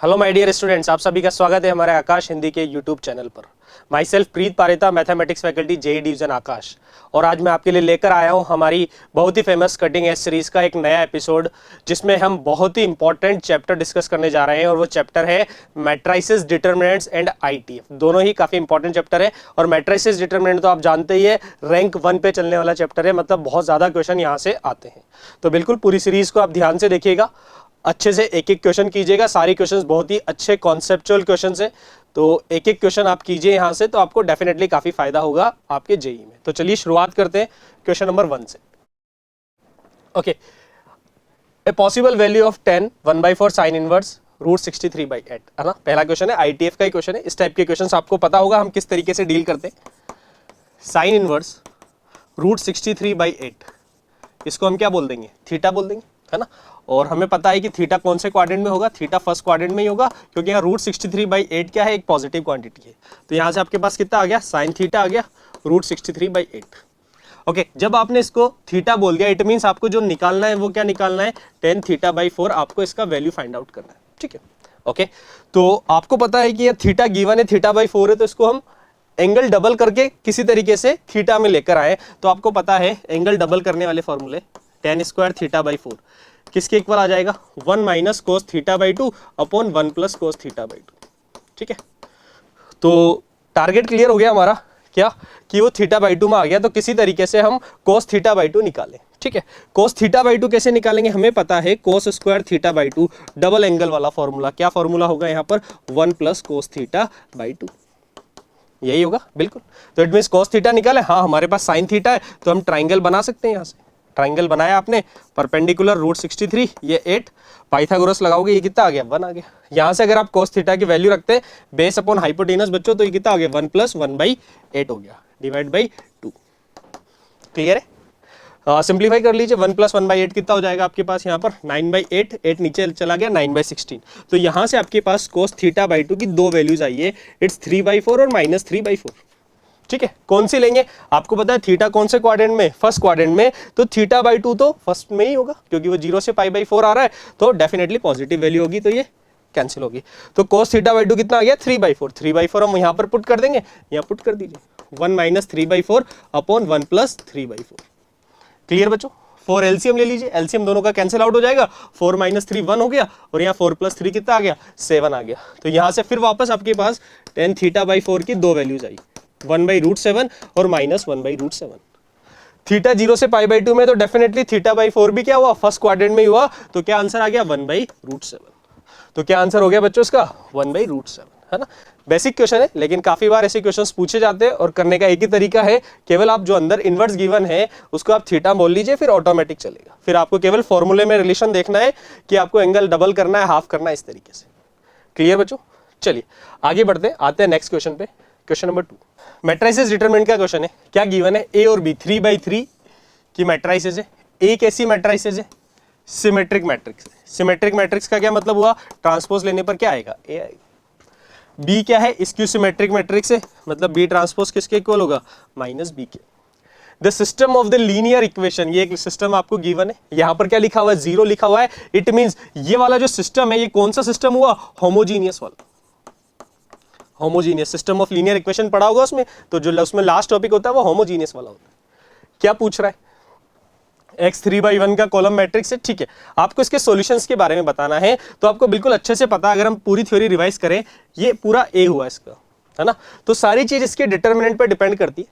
Hello my dear students, आप सभी का स्वागत है हमारे आकाश हिंदी के यूट्यूब चैनल पर। Myself Preet Pareta, mathematics faculty JEE division Aakash. और आज मैं आपके लिए लेकर आया हूं हमारी बहुत ही फेमस कटिंग एज सीरीज का एक नया एपिसोड, जिसमें हम बहुत ही इंपॉर्टेंट चैप्टर डिस्कस करने जा रहे हैं। और वो चैप्टर है मैट्राइसेस, डिटरमिनेंट्स एंड आईटीएफ। दोनों ही काफ़ी इंपॉर्टेंट चैप्टर है। और मैट्राइसेस डिटरमिनेंट तो आप जानते ही है, रैंक 1 पे चलने वाला चैप्टर है, मतलब बहुत ज़्यादा क्वेश्चन यहाँ से आते हैं। तो बिल्कुल पूरी सीरीज को आप ध्यान से देखिएगा, अच्छे से एक एक क्वेश्चन कीजिएगा। सारी क्वेश्चंस बहुत ही अच्छे कॉन्सेप्चुअल क्वेश्चंस है, तो एक एक क्वेश्चन आप कीजिए यहाँ से, तो आपको डेफिनेटली काफी फायदा होगा आपके जेई में। तो चलिए शुरुआत करते हैं क्वेश्चन नंबर 1 से। Okay, a possible value of 10 1/4 sine inverse root 63/8 है ना। पहला क्वेश्चन है, आईटीएफ का ही क्वेश्चन है। इस टाइप के क्वेश्चंस आपको पता होगा हम किस तरीके से डील करते हैं। साइन इनवर्स रूट 63/8, इसको हम क्या बोल देंगे, थीटा बोल देंगे, है ना। और हमें पता है कि थीटा कौन से क्वाड्रेंट में होगा, थीटा फर्स्ट क्वाड्रेंट में ही होगा, क्योंकि यहाँ रूट 63/8 क्या है, एक पॉजिटिव क्वांटिटी है। तो यहाँ से आपके पास कितना आ गया, साइन थीटा आ गया रूट 63/8। ओके, जब आपने इसको थीटा बोल दिया, इट मीन्स आपको जो निकालना है वो क्या निकालना है, 10 θ/4 आपको इसका वैल्यू फाइंड आउट करना है। ठीक है, ओके। तो आपको पता है कि ये थीटा गिवन है, θ/4 है, तो इसको हम एंगल डबल करके किसी तरीके से थीटा में लेकर आए। तो आपको पता है एंगल डबल करने वाले फॉर्मूले, tan² θ/4 किसके इक्वल आ जाएगा, 1 minus cos θ/2 upon 1 plus cos θ/2। ठीक है, तो टारगेट क्लियर हो गया हमारा क्या, कि वो θ/2 में आ गया। तो किसी तरीके से हम कोस θ/2 निकालें। ठीक है, कोस θ/2 कैसे निकालेंगे, हमें पता है cos² θ/2 डबल एंगल वाला फॉर्मूला। क्या फॉर्मूला होगा यहाँ पर, 1 प्लस कोस θ/2, यही होगा बिल्कुल। तो इट मींस cos थीटा निकाले, हाँ हमारे पास sin थीटा है, तो हम ट्राइंगल बना सकते हैं। यहाँ से ट्राइंगल बनाया आपने, परपेंडिकुलर रूट 63, ये 8, पाइथागोरस लगाओगे, ये कितना आ गया, 1 आ गया। यहाँ से अगर आप cos थीटा की वैल्यू रखते हैं बेस अपॉन हाइपोटेनस बच्चों, तो ये कितना आ गया, 1 + 1/8 हो गया, डिवाइड बाई 2। क्लियर है, सिंप्लीफाई कर लीजिए, 1 + 1/8 कितना हो जाएगा आपके पास यहाँ पर, 9/8, 8 नीचे चला गया, 9/16। तो यहाँ से आपके पास cos θ/2 की दो वैल्यूज आई है, इट्स 3/4 और -3/4। ठीक है, कौन सी लेंगे, आपको पता है थीटा कौन से क्वाड्रेंट में, फर्स्ट क्वाड्रेंट में, तो θ/2 तो फर्स्ट में ही होगा, क्योंकि वो 0 से π/4 आ रहा है, तो डेफिनेटली पॉजिटिव वैल्यू होगी, तो ये कैंसिल होगी। तो cos θ/2 कितना आ गया, 3/4। 3/4 हम यहाँ पर पुट कर देंगे, यहाँ पुट कर दीजिए, 1 - 3/4 अपॉन 1 + 3/4। क्लियर बच्चों, 4 एलसीएम ले लीजिए, एलसीएम दोनों का कैंसिल आउट हो जाएगा, 4 - 3 1 हो गया, और यहाँ 4 + 3 कितना आ गया, 7 आ गया। तो यहाँ से फिर वापस आपके पास tan θ/4 की दो वैल्यूज आई, 1/√7 और -1/√7। थीटा 0 से π/2 में, तो डेफिनेटली θ/4 भी क्या हुआ, फर्स्ट क्वाड्रेंट में ही हुआ, तो क्या आंसर आ गया, 1/√7। तो क्या आंसर हो गया बच्चों इसका, 1/√7, है ना। बेसिक क्वेश्चन है, लेकिन काफी बार ऐसे क्वेश्चंस पूछे जाते हैं, और करने का एक ही तरीका है, केवल आप जो अंदर इनवर्स गिवन है उसको आप थीटा बोल लीजिए, फिर ऑटोमेटिक चलेगा। फिर आपको केवल फॉर्मूले में रिलेशन देखना है कि आपको एंगल डबल करना है, हाफ करना है, इस तरीके से। क्लियर बच्चों, चलिए आगे बढ़ते हैं, आते हैं नेक्स्ट क्वेश्चन पे। क्वेश्चन नंबर 2, मैट्राइसेस डिटरमिनेंट का क्वेश्चन है। क्या गिवन है, ए और बी 3/3 की मैट्राइसेस है। ए कैसी मैट्राइसेस है, सिमेट्रिक मैट्रिक्स है। सिमेट्रिक मैट्रिक्स का क्या मतलब हुआ, ट्रांसपोज लेने पर क्या आएगा, ए आएगा। बी क्या है, स्क्यू सिमेट्रिक मैट्रिक्स है, मतलब बी ट्रांसपोज किसके इक्वल होगा, -b के। The system of the linear equation, ये एक सिस्टम आपको गिवन है, यहाँ पर क्या लिखा हुआ है, 0 लिखा हुआ है। इट मींस ये वाला जो सिस्टम है, ये कौन सा सिस्टम हुआ, होमोजीनियस वाला। Homogeneous system of linear equation पढ़ा होगा उसमें, तो जो उसमें लास्ट टॉपिक होता है वो होमोजीनियस वाला होता है। क्या पूछ रहा है, x 3/1 का कॉलम मैट्रिक्स है। ठीक है, आपको इसके सॉल्यूशंस के बारे में बताना है, तो आपको बिल्कुल अच्छे से पता, अगर हम पूरी थ्योरी रिवाइज करें, ये पूरा ए हुआ इसका, है ना। तो सारी चीज इसके डिटरमिनेंट पे डिपेंड करती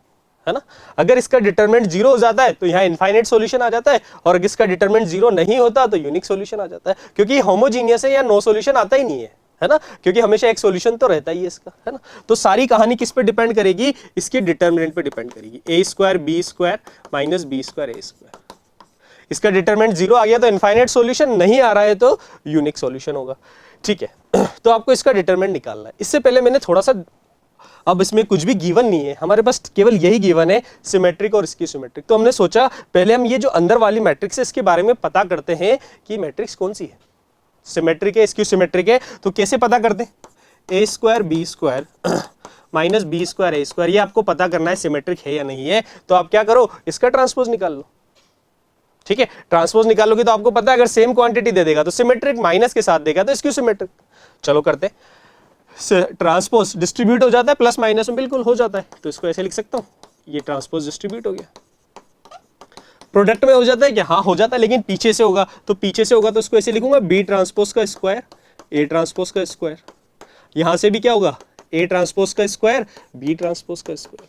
है ना। अगर इसका डिटरमिनेंट 0 हो जाता है तो यहाँ इनफाइनाइट सॉल्यूशन आ जाता है, और अगर इसका डिटरमिनेंट 0 नहीं होता तो यूनिक सॉल्यूशन आ जाता है, क्योंकि होमोजीनियस है, या नो सॉल्यूशन आता ही नहीं है ना, क्योंकि हमेशा एक सॉल्यूशन तो रहता ही है इसका, है ना। तो सारी कहानी किस पे डिपेंड करेगी, इसके डिटरमिनेंट पे डिपेंड करेगी। a² b² - b² a²। इसका डिटरमिनेंट 0 आ गया तो इनफाइनाइट सॉल्यूशन, नहीं आ रहा है तो यूनिक सॉल्यूशन होगा। ठीक है, तो आपको इसका डिटरमिनेंट निकालना है। इससे पहले मैंने थोड़ा सा, अब इसमें कुछ भी गिवन नहीं है हमारे पास, केवल यही गिवन है, सिमेट्रिक और इसकी सिमेट्रिक। तो हमने सोचा पहले हम ये जो अंदर वाली मैट्रिक्स है इसके बारे में पता करते हैं कि मैट्रिक्स कौन सी है, सिमेट्रिक है, स्क्यू सिमेट्रिक है। तो कैसे पता करते हैं, a² b² - b² a², ये आपको पता करना है सिमेट्रिक है या नहीं है। तो आप क्या करो, इसका ट्रांसपोज निकाल लो। ठीक है, ट्रांसपोज निकालोगे तो आपको पता है अगर सेम क्वांटिटी दे देगा तो सिमेट्रिक, माइनस के साथ देगा तो स्क्यू सिमेट्रिक। चलो करते हैं। ट्रांसपोज डिस्ट्रीब्यूट हो जाता है प्लस माइनस में, बिल्कुल हो जाता है, तो इसको ऐसे लिख सकता हूँ, ये ट्रांसपोज डिस्ट्रीब्यूट हो गया। प्रोडक्ट में हो जाता है क्या? हाँ हो जाता है, लेकिन पीछे से होगा, तो पीछे से होगा तो इसको ऐसे लिखूंगा बी ट्रांसपोज का स्क्वायर ए ट्रांसपोज का स्क्वायर। यहां से भी क्या होगा? ए ट्रांसपोज का स्क्वायर बी ट्रांसपोज का स्क्वायर।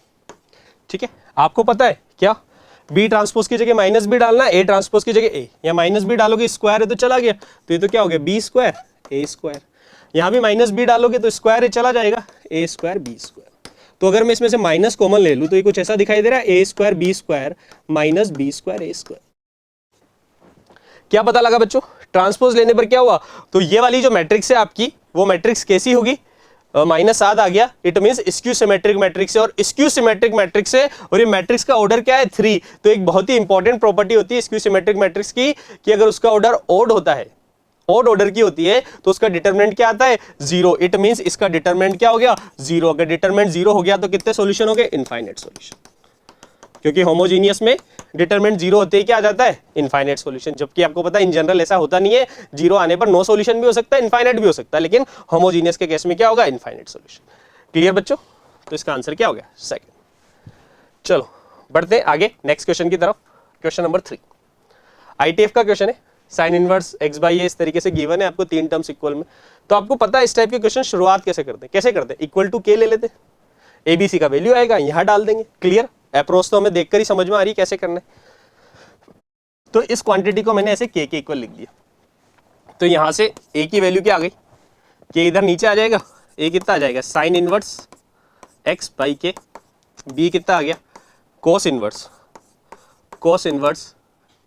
ठीक है, आपको पता है क्या? बी ट्रांसपोज की जगह माइनस बी डालना, ए ट्रांसपोज की जगह ए, या माइनस बी डालोगे स्क्वायर है तो चला गया, तो ये तो क्या हो गया? B square A square. यहां भी माइनस बी डालोगे तो स्क्वायर है चला जाएगा, ए स्क्वायर बी स्क्वायर। तो अगर मैं इसमें से माइनस कॉमन ले लूं तो ये कुछ ऐसा दिखाई दे रहा है, A square B square minus B square A square. क्या पता लगा बच्चों? ट्रांसपोज लेने पर क्या हुआ? तो ये वाली जो मैट्रिक्स है आपकी, वो मैट्रिक्स कैसी होगी? -7 आ गया, it means skew symmetric matrix है, और स्क्यू सिमेट्रिक मैट्रिक्स है, और ये मैट्रिक्स का ऑर्डर क्या है? 3। तो एक बहुत ही इंपॉर्टेंट प्रॉपर्टी होती है स्क्यू सिमेट्रिक मैट्रिक्स की, कि अगर उसका ऑर्डर ऑड होता है, ऑड ऑर्डर की होती है, तो उसका डिटरमिनेंट क्या आता है? 0। इट मींस इसका डिटरमिनेंट क्या हो गया? 0। अगर डिटरमिनेंट 0 हो गया तो कितने सॉल्यूशन हो गए? इनफाइनाइट सॉल्यूशन, क्योंकि होमोजीनियस में डिटरमिनेंट 0 होते ही क्या आ जाता है? Infinite solution. जबकि आपको पता है इन जनरल ऐसा होता नहीं है, 0 आने पर नो सॉल्यूशन भी हो सकता है, इनफाइनाइट भी हो सकता है, लेकिन होमोजीनियस के केस में क्या होगा? Infinite solution. क्लियर बच्चों? तो इसका आंसर क्या हो गया? सेकंड। चलो बढ़ते हैं आगे नेक्स्ट क्वेश्चन की तरफ। क्वेश्चन नंबर 3 आईटीएफ का क्वेश्चन है, साइन इनवर्स x बाई ए इस तरीके से गिवन है आपको 3 टर्म्स इक्वल में। तो आपको पता है इस टाइप के क्वेश्चन शुरुआत कैसे करते हैं? कैसे करते हैं? इक्वल टू के ले लेते हैं, एबीसी का वैल्यू आएगा, यहां डाल देंगे। क्लियर? अप्रोच तो हमें देखकर ही समझ में आ रही है कैसे करना है। तो इस क्वांटिटी को मैंने ऐसे के इक्वल लिख दिया, तो यहां से ए की वैल्यू क्या आ गई? के इधर नीचे आ जाएगा, ए कितना आ जाएगा? साइन इनवर्स एक्स बाई के। बी कितना आ गया? कोस इनवर्स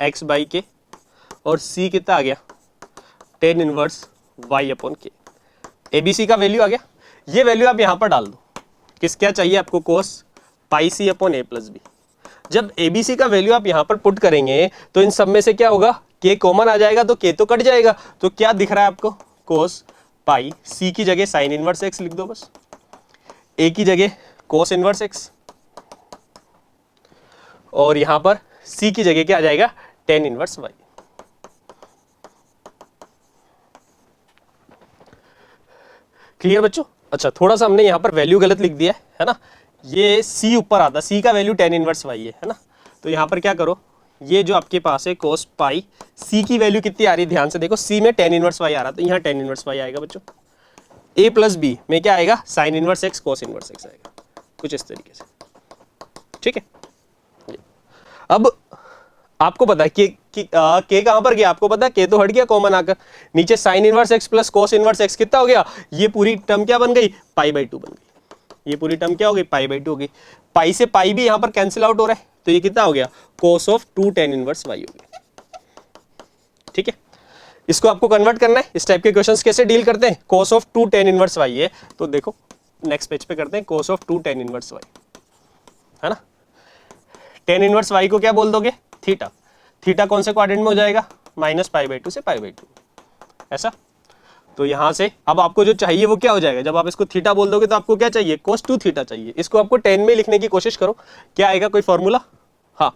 एक्स बाई के। और सी कितना आ गया? टेन इनवर्स वाई अपॉन के। एबीसी का वैल्यू आ गया, ये वैल्यू आप यहां पर डाल दो। किस क्या चाहिए आपको? कोस पाई सी अपॉन ए प्लस बी। जब एबीसी का वैल्यू आप यहां पर पुट करेंगे तो इन सब में से क्या होगा? के कॉमन आ जाएगा, तो के तो कट जाएगा, तो क्या दिख रहा है आपको? कोस पाई, सी की जगह साइन इनवर्स एक्स लिख दो बस, ए की जगह कोस इनवर्स एक्स, और यहां पर सी की जगह क्या आ जाएगा? Ten inverse Y. क्लियर बच्चों? अच्छा, थोड़ा सा हमने यहां पर वैल्यू गलत लिख दिया है ना, ये सी ऊपर आता, सी का वैल्यू टेन इनवर्स वाई है ना। तो यहां पर क्या करो, ये जो आपके पास है कोस पाई, सी की वैल्यू कितनी आ रही है ध्यान से देखो, सी में टेन इनवर्स वाई आ रहा, तो यहाँ टेन इनवर्स वाई आएगा बच्चों। ए प्लस बी में क्या आएगा? Sine inverse x cos inverse x आएगा, कुछ इस तरीके से। ठीक है, अब आपको पता है के कहां पर गया? आपको पता है के तो हट गया कॉमन आकर, नीचे sine inverse x plus cos inverse x कितना हो गया? ये पूरी टर्म क्या बन गई? पाई बाई 2 बन गई। ये पूरी टर्म क्या हो गई? पाई बाई 2 हो गई। पाई से पाई भी यहां पर कैंसिल आउट हो रहा है, तो ये कितना हो गया? Cos of 2 tan inverse y हो गया। ठीक है, इसको आपको कन्वर्ट करना है। इस टाइप के क्वेश्चंस कैसे डील करते हैं? Cos of 2 tan inverse y है, तो देखो नेक्स्ट पेज पे करते हैं, cos of 2 tan inverse y है ना। टेन इनवर्स वाई को क्या बोल दोगे? थीटा। थीटा कौन से क्वाड्रेंट में हो जाएगा? माइनस पाई बाई 2 से पाई बाई 2, ऐसा। तो यहां से अब आपको जो चाहिए वो क्या हो जाएगा? जब आप इसको थीटा बोल दोगे तो आपको क्या चाहिए? कोस 2 थीटा चाहिए। इसको आपको 10 में लिखने की कोशिश करो, क्या आएगा? कोई फॉर्मूला? हाँ,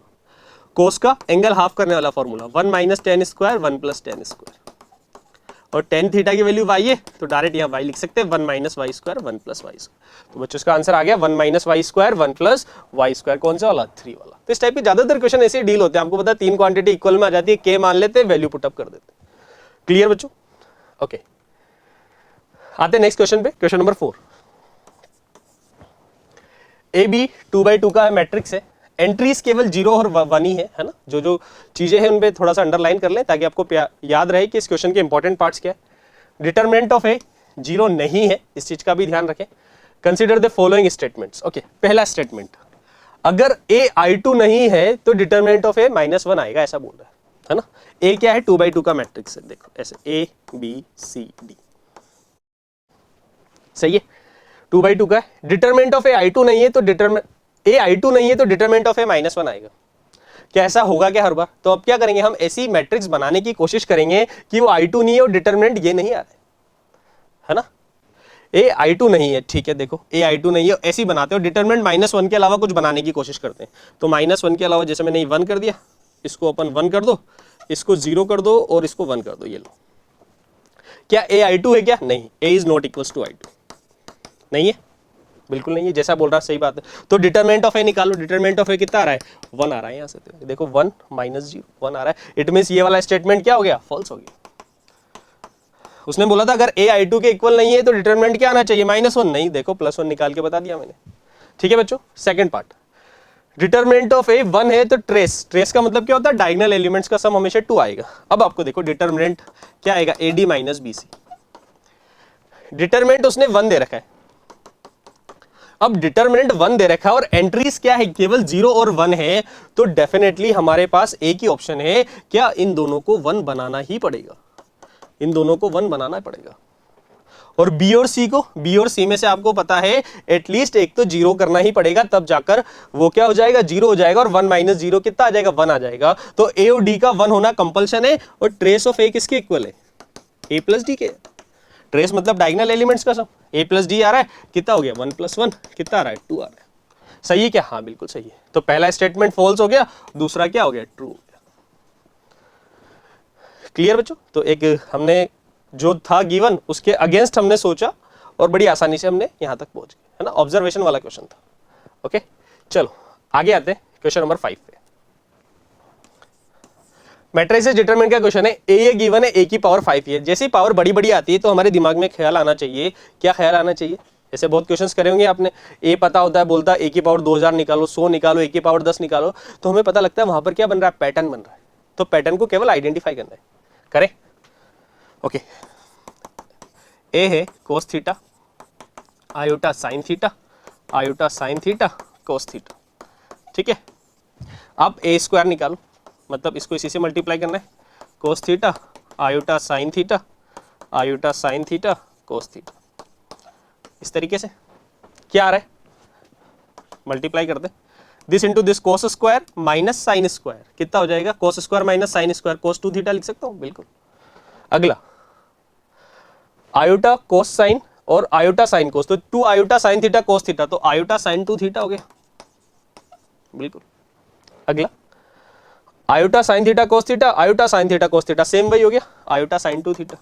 कोस का एंगल हाफ करने वाला formula, 1 minus tan square 1 plus tan square. और टेन थीटा की वैल्यू वाई है, तो डायरेक्ट यहाँ वाई लिख सकते हैं, 1 minus Y square 1 plus Y square. तो बच्चों इसका आंसर आ गया 1 minus Y square 1 plus Y square. कौन सा वाला? 3 वाला। तो इस टाइप के ज्यादातर क्वेश्चन ऐसे डील होते हैं। आपको पता है 3 क्वांटिटी इक्वल में आ जाती है, के मान लेते हैं, वैल्यू पुटअप कर देते हैं। क्लियर बच्चों? ओके, आते हैं नेक्स्ट क्वेश्चन पे। क्वेश्चन नंबर 4, ए बी 2/2 का मैट्रिक्स है, एंट्रीज केवल 0 और 1 ही है ना। जो जो चीजें हैं उन पे थोड़ा सा अंडरलाइन कर लें ताकि आपको याद रहे कि इस क्वेश्चन के इंपॉर्टेंट पार्ट्स क्या है। डिटरमिनेंट ऑफ ए 0 नहीं है, इस चीज का भी ध्यान रखें। Consider the following statements. Okay, पहला स्टेटमेंट, अगर ए I2 नहीं है तो डिटरमिनेंट ऑफ ए -1 आएगा, ऐसा बोल रहा है ना। ए क्या है? 2/2 का मैट्रिक्स है, देखो ऐसे A B C D, सही है, 2/2 का है। डिटरमिनेंट ऑफ ए I2 नहीं है तो डिटरमिनेंट ऑफ ए -1 आएगा। क्या ऐसा होगा क्या हर बार? तो अब क्या करेंगे, हम ऐसी मैट्रिक्स बनाने की कोशिश करेंगे कि वो I2 नहीं है और डिटरमिनेंट ये नहीं आ रहा है ना। ए I2 नहीं है, ठीक है, देखो ए I2 नहीं है, ऐसी बनाते हो। डिटरमिनेंट -1 के अलावा कुछ बनाने की कोशिश करते हैं, तो -1 के अलावा जैसे मैंने 1 कर दिया, इसको अपन 1 कर दो, इसको 0 कर दो और इसको 1 कर दो, ये लो। क्या a i2 है क्या? नहीं, a is not equals to i2, नहीं है, बिल्कुल नहीं है, जैसा बोल रहा सही बात है। तो डिटरमिनेंट ऑफ a निकालो, डिटरमिनेंट ऑफ a कितना आ रहा है? 1 आ रहा है, यहाँ से देखो 1 माइनस 0 1 आ रहा है। इट मीन्स ये वाला स्टेटमेंट क्या हो गया? फॉल्स हो गया। उसने बोला था अगर a i2 के इक्वल नहीं है तो डिटरमिनेंट क्या आना चाहिए? -1, नहीं, देखो +1 निकाल के बता दिया मैंने। ठीक है बच्चों, second part, determinant of a 1 है तो ट्रेस का मतलब क्या होता है? डायगोनल एलिमेंट्स का सम हमेशा 2 आएगा। अब आपको देखो डिटरमिनेंट क्या आएगा? ad minus bc। डिटरमिनेंट उसने 1 दे रखा है, अब डिटरमिनेंट 1 दे रखा है और एंट्रीज क्या है? केवल 0 और 1 है, तो डेफिनेटली हमारे पास एक ही ऑप्शन है, क्या इन दोनों को 1 बनाना ही पड़ेगा, इन दोनों को 1 बनाना पड़ेगा। और बी और सी में से आपको पता है एटलीस्ट एक तो 0 करना ही पड़ेगा, तब जाकर वो क्या हो जाएगा? 0 हो जाएगा, और 1 माइनस 0 कितना आ जाएगा? 1 आ जाएगा। तो ए और डी का 1 होना कंपल्शन है, और ट्रेस ऑफ ए किसके इक्वल है? ए प्लस डी के। ट्रेस मतलब डायगोनल एलिमेंट्स का सम, ए प्लस डी आ रहा है, कितना हो गया? 1 + 1 कितना आ रहा है? 2 आ रहा है। सही है क्या? हाँ बिल्कुल सही है। तो पहला स्टेटमेंट फॉल्स हो गया, दूसरा क्या हो गया? ट्रू हो गया। क्लियर बच्चों? तो एक हमने जो था गिवन उसके अगेंस्ट हमने सोचा और बड़ी आसानी से हमने यहां तक पहुंच गए, है ना? ऑब्जर्वेशन वाला क्वेश्चन था। ओके, चलो आगे आते हैं क्वेश्चन नंबर 5 पे। मैट्रिसेस डिटरमिनेंट का क्वेश्चन है, ए ये गिवन है, a की पावर 5 है। जैसे ही पावर बड़ी बड़ी आती है तो हमारे दिमाग में ख्याल आना चाहिए, क्या ख्याल आना चाहिए? ऐसे बहुत क्वेश्चंस करे होंगे आपने, a पता होता है, बोलता है a की पावर 2000 निकालो, 100 निकालो, a की पावर 10 निकालो, तो हमें पता लगता है वहां पर क्या बन रहा है? पैटर्न बन रहा है। तो पैटर्न को केवल आइडेंटिफाई करना है, करें? ओके, ए है cos theta, iota sine theta, iota sine theta, cos theta. ठीक है, अब ए स्क्वायर निकालो, मतलब इसको इसी से मल्टीप्लाई करना है, cos theta iota sine theta, iota sine theta, cos theta. इस तरीके से क्या आ रहा है? मल्टीप्लाई कर दे, this into this cos square minus sine square, कितना हो जाएगा? cos square minus sine square, cos 2 theta लिख सकता हूँ, बिल्कुल। अगला आयोटा कोस साइन और आयोटा साइन कोस, तो 2 iota sine theta cos theta, तो आयोटा साइन 2 थीटा हो गया, बिल्कुल। अगला iota sine theta cos theta, iota sine theta cos theta, same वही हो गया, आयोटा साइन 2 थीटा।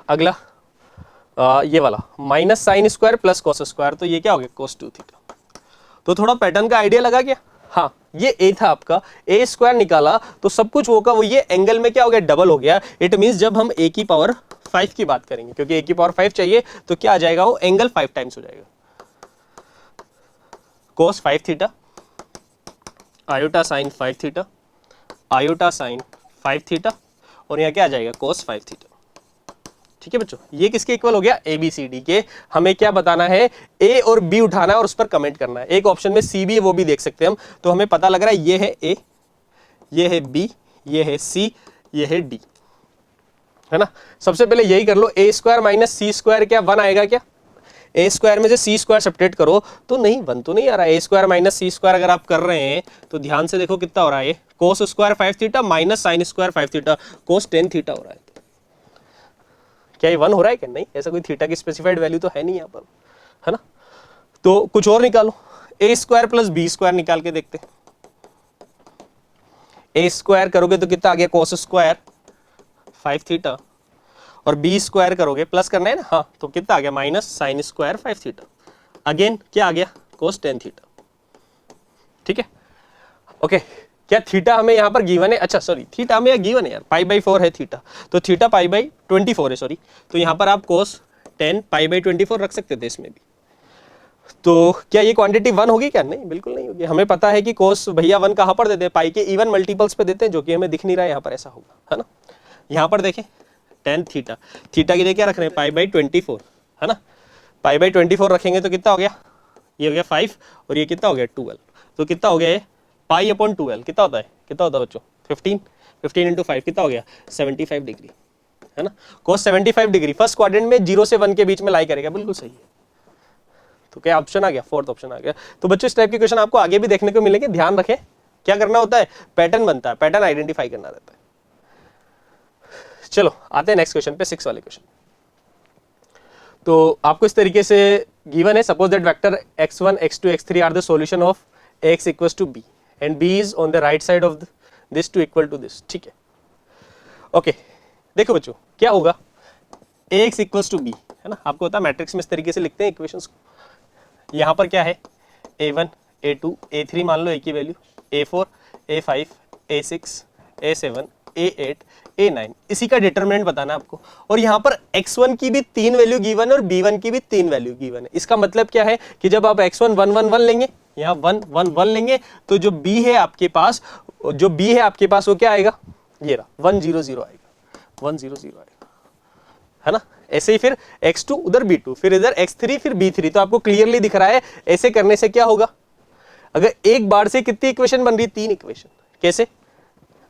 अगला ये वाला minus sine square plus cos square, तो ये क्या हो गया? कोस 2 थीटा। तो थोड़ा पैटर्न का आइडिया लगा क्या? हाँ, ये ए था आपका, ए स्क्वायर निकाला तो सब कुछ वो का वो ये एंगल में क्या हो गया? डबल हो गया। इट मींस जब हम ए की पावर 5 की बात करेंगे, क्योंकि ए की पावर 5 चाहिए, तो क्या आ जाएगा? वो एंगल 5 टाइम्स हो जाएगा। कोस 5 theta, iota sign 5 theta, iota sign 5 theta, और यहाँ क्या आ जाएगा? कोस 5 थीटा। ठीक है बच्चों, ये किसके इक्वल हो गया? ए बी सी डी के। हमें क्या बताना है? ए और बी उठाना है और उस पर कमेंट करना है। एक ऑप्शन में सी भी है, वो भी देख सकते हैं हम। तो हमें पता लग रहा है ये है ए, ये है बी, ये है सी, ये है डी, है ना? सबसे पहले यही कर लो, ए स्क्वायर माइनस सी स्क्वायर, क्या 1 आएगा क्या? ए स्क्वायर में से सी स्क्वायर सब्ट्रैक्ट करो तो नहीं, 1 तो नहीं आ रहा है। A square minus C square अगर आप कर रहे हैं तो ध्यान से देखो कितना हो रहा है। Cos square 5 theta minus sine square 5 theta, cos 10 theta हो रहा है। क्या ये 1 हो रहा है क्या? नहीं, ऐसा कोई थीटा की स्पेसिफाइड वैल्यू तो है नहीं यहाँ पर, है ना? तो कुछ और निकालो, ए स्क्वायर प्लस बी स्क्वायर निकाल के देखते हैं। ए स्क्वायर करोगे तो कितना आ गया? कोस स्क्वायर 5 थीटा, और बी स्क्वायर करोगे, प्लस करना है ना, हाँ, तो कितना आ गया? Minus sine square 5 theta. Again क्या आ गया? कोस 10 थीटा। ठीक है, ओके। क्या थीटा हमें यहाँ पर गिवन है? अच्छा सॉरी, थीटा हमें गिवन है यार, π/4 है थीटा, तो थीटा π/24 है, सॉरी। तो यहाँ पर आप कोस 10 π/24 रख सकते थे इसमें भी। तो क्या ये क्वांटिटी 1 होगी क्या? नहीं, बिल्कुल नहीं होगी। हमें पता है कि कोस भैया 1 कहाँ पर देते हैं? पाई के इवन मल्टीपल्स पे देते हैं, जो कि हमें दिख नहीं रहा है यहाँ पर, ऐसा होगा, है ना? यहाँ पर देखें tan थीटा, थीटा के लिए क्या रख रहे हैं? π/24, है ना? π/24 रखेंगे तो कितना हो गया? ये हो गया 5, और ये कितना हो गया? 12। तो कितना हो गया ये? π/12 कितना होता है? कितना होता है बच्चों? 15 15 × 5 कितना हो गया? 75 डिग्री, है ना? कोस 75 डिग्री फर्स्ट क्वाड्रेंट में 0 से 1 के बीच में लाई करेगा, बिल्कुल सही है। तो क्या ऑप्शन आ गया? फोर्थ ऑप्शन आ गया। तो बच्चों इस टाइप के क्वेश्चन आपको आगे भी देखने को मिलेंगे, ध्यान रखें। क्या करना होता है? पैटर्न बनता है, पैटर्न आइडेंटिफाई करना रहता है। चलो आते हैं नेक्स्ट क्वेश्चन पे, 6 वाले क्वेश्चन। तो आपको इस तरीके से गिवन है, suppose that vector x1 x2 x3 are the solution of x equals to b and b is on the right side of this to equal to this. ठीक है, ओके। देखो बच्चों क्या होगा, Ax इक्वल्स टू बी, है ना, आपको पता है मैट्रिक्स में इस तरीके से लिखते हैं इक्वेशंस को। यहाँ पर क्या है, A1 A2 A3 मान लो A की value, A4 A5 A6 A7 A8 A9, इसी का डिटरमिनेंट बताना है आपको। और यहाँ पर x1 की भी 3 वैल्यू गिवन है और b1 की भी 3 वैल्यू गिवन है। इसका मतलब क्या है कि जब आप x1 1 1 1 लेंगे, यहाँ 1 1 1 लेंगे, तो जो b है आपके पास, वो क्या आएगा, ये रहा 1 0 0 आएगा, 1 0 0 आएगा, है ना। ऐसे ही फिर x2 उधर b2, फिर इधर x3 फिर b3, तो आपको क्लियरली दिख रहा है। ऐसे करने से क्या होगा, अगर एक बार से कितनी इक्वेशन बन रही है, 3 इक्वेशन। कैसे,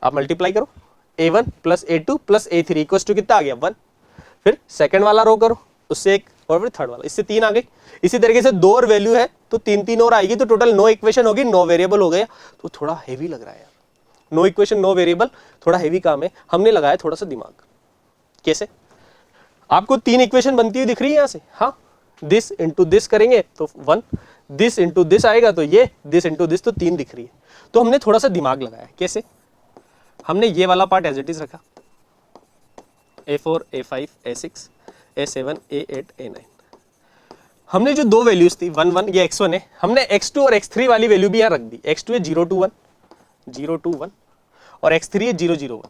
आप मल्टीप्लाई करो, a1 plus a2 plus a3 equals to कितना आ गया 1, फिर सेकंड वाला रो करो, उससे एक, और फिर थर्ड वाला, इससे 3 आ गई। इसी तरीके से 2 और वैल्यू है तो 3 3 और आएगी, तो टोटल 9 इक्वेशन होगी, 9 वेरिएबल हो गया। तो थोड़ा हेवी लग रहा है यार, 9 इक्वेशन 9 वेरिएबल, थोड़ा हेवी काम है। हमने लगाया थोड़ा सा दिमाग। कैसे, आपको 3 इक्वेशन बनती हुई दिख रही है यहाँ से, हाँ, दिस इंटू दिस करेंगे तो 1, दिस इंटू दिस आएगा तो ये, दिस इंटू दिस, तो 3 दिख रही है। तो हमने थोड़ा सा दिमाग लगाया। कैसे, हमने ये वाला पार्ट एज इट इज रखा, A4 A5 A6 A7 A8 A9। हमने जो 2 वैल्यूज थी 1 1, ये x1 है, हमने x2 और x3 वाली वैल्यू भी यहाँ रख दी। x2 है 0 2 1 0 2 1 और x3 है 0 0 1।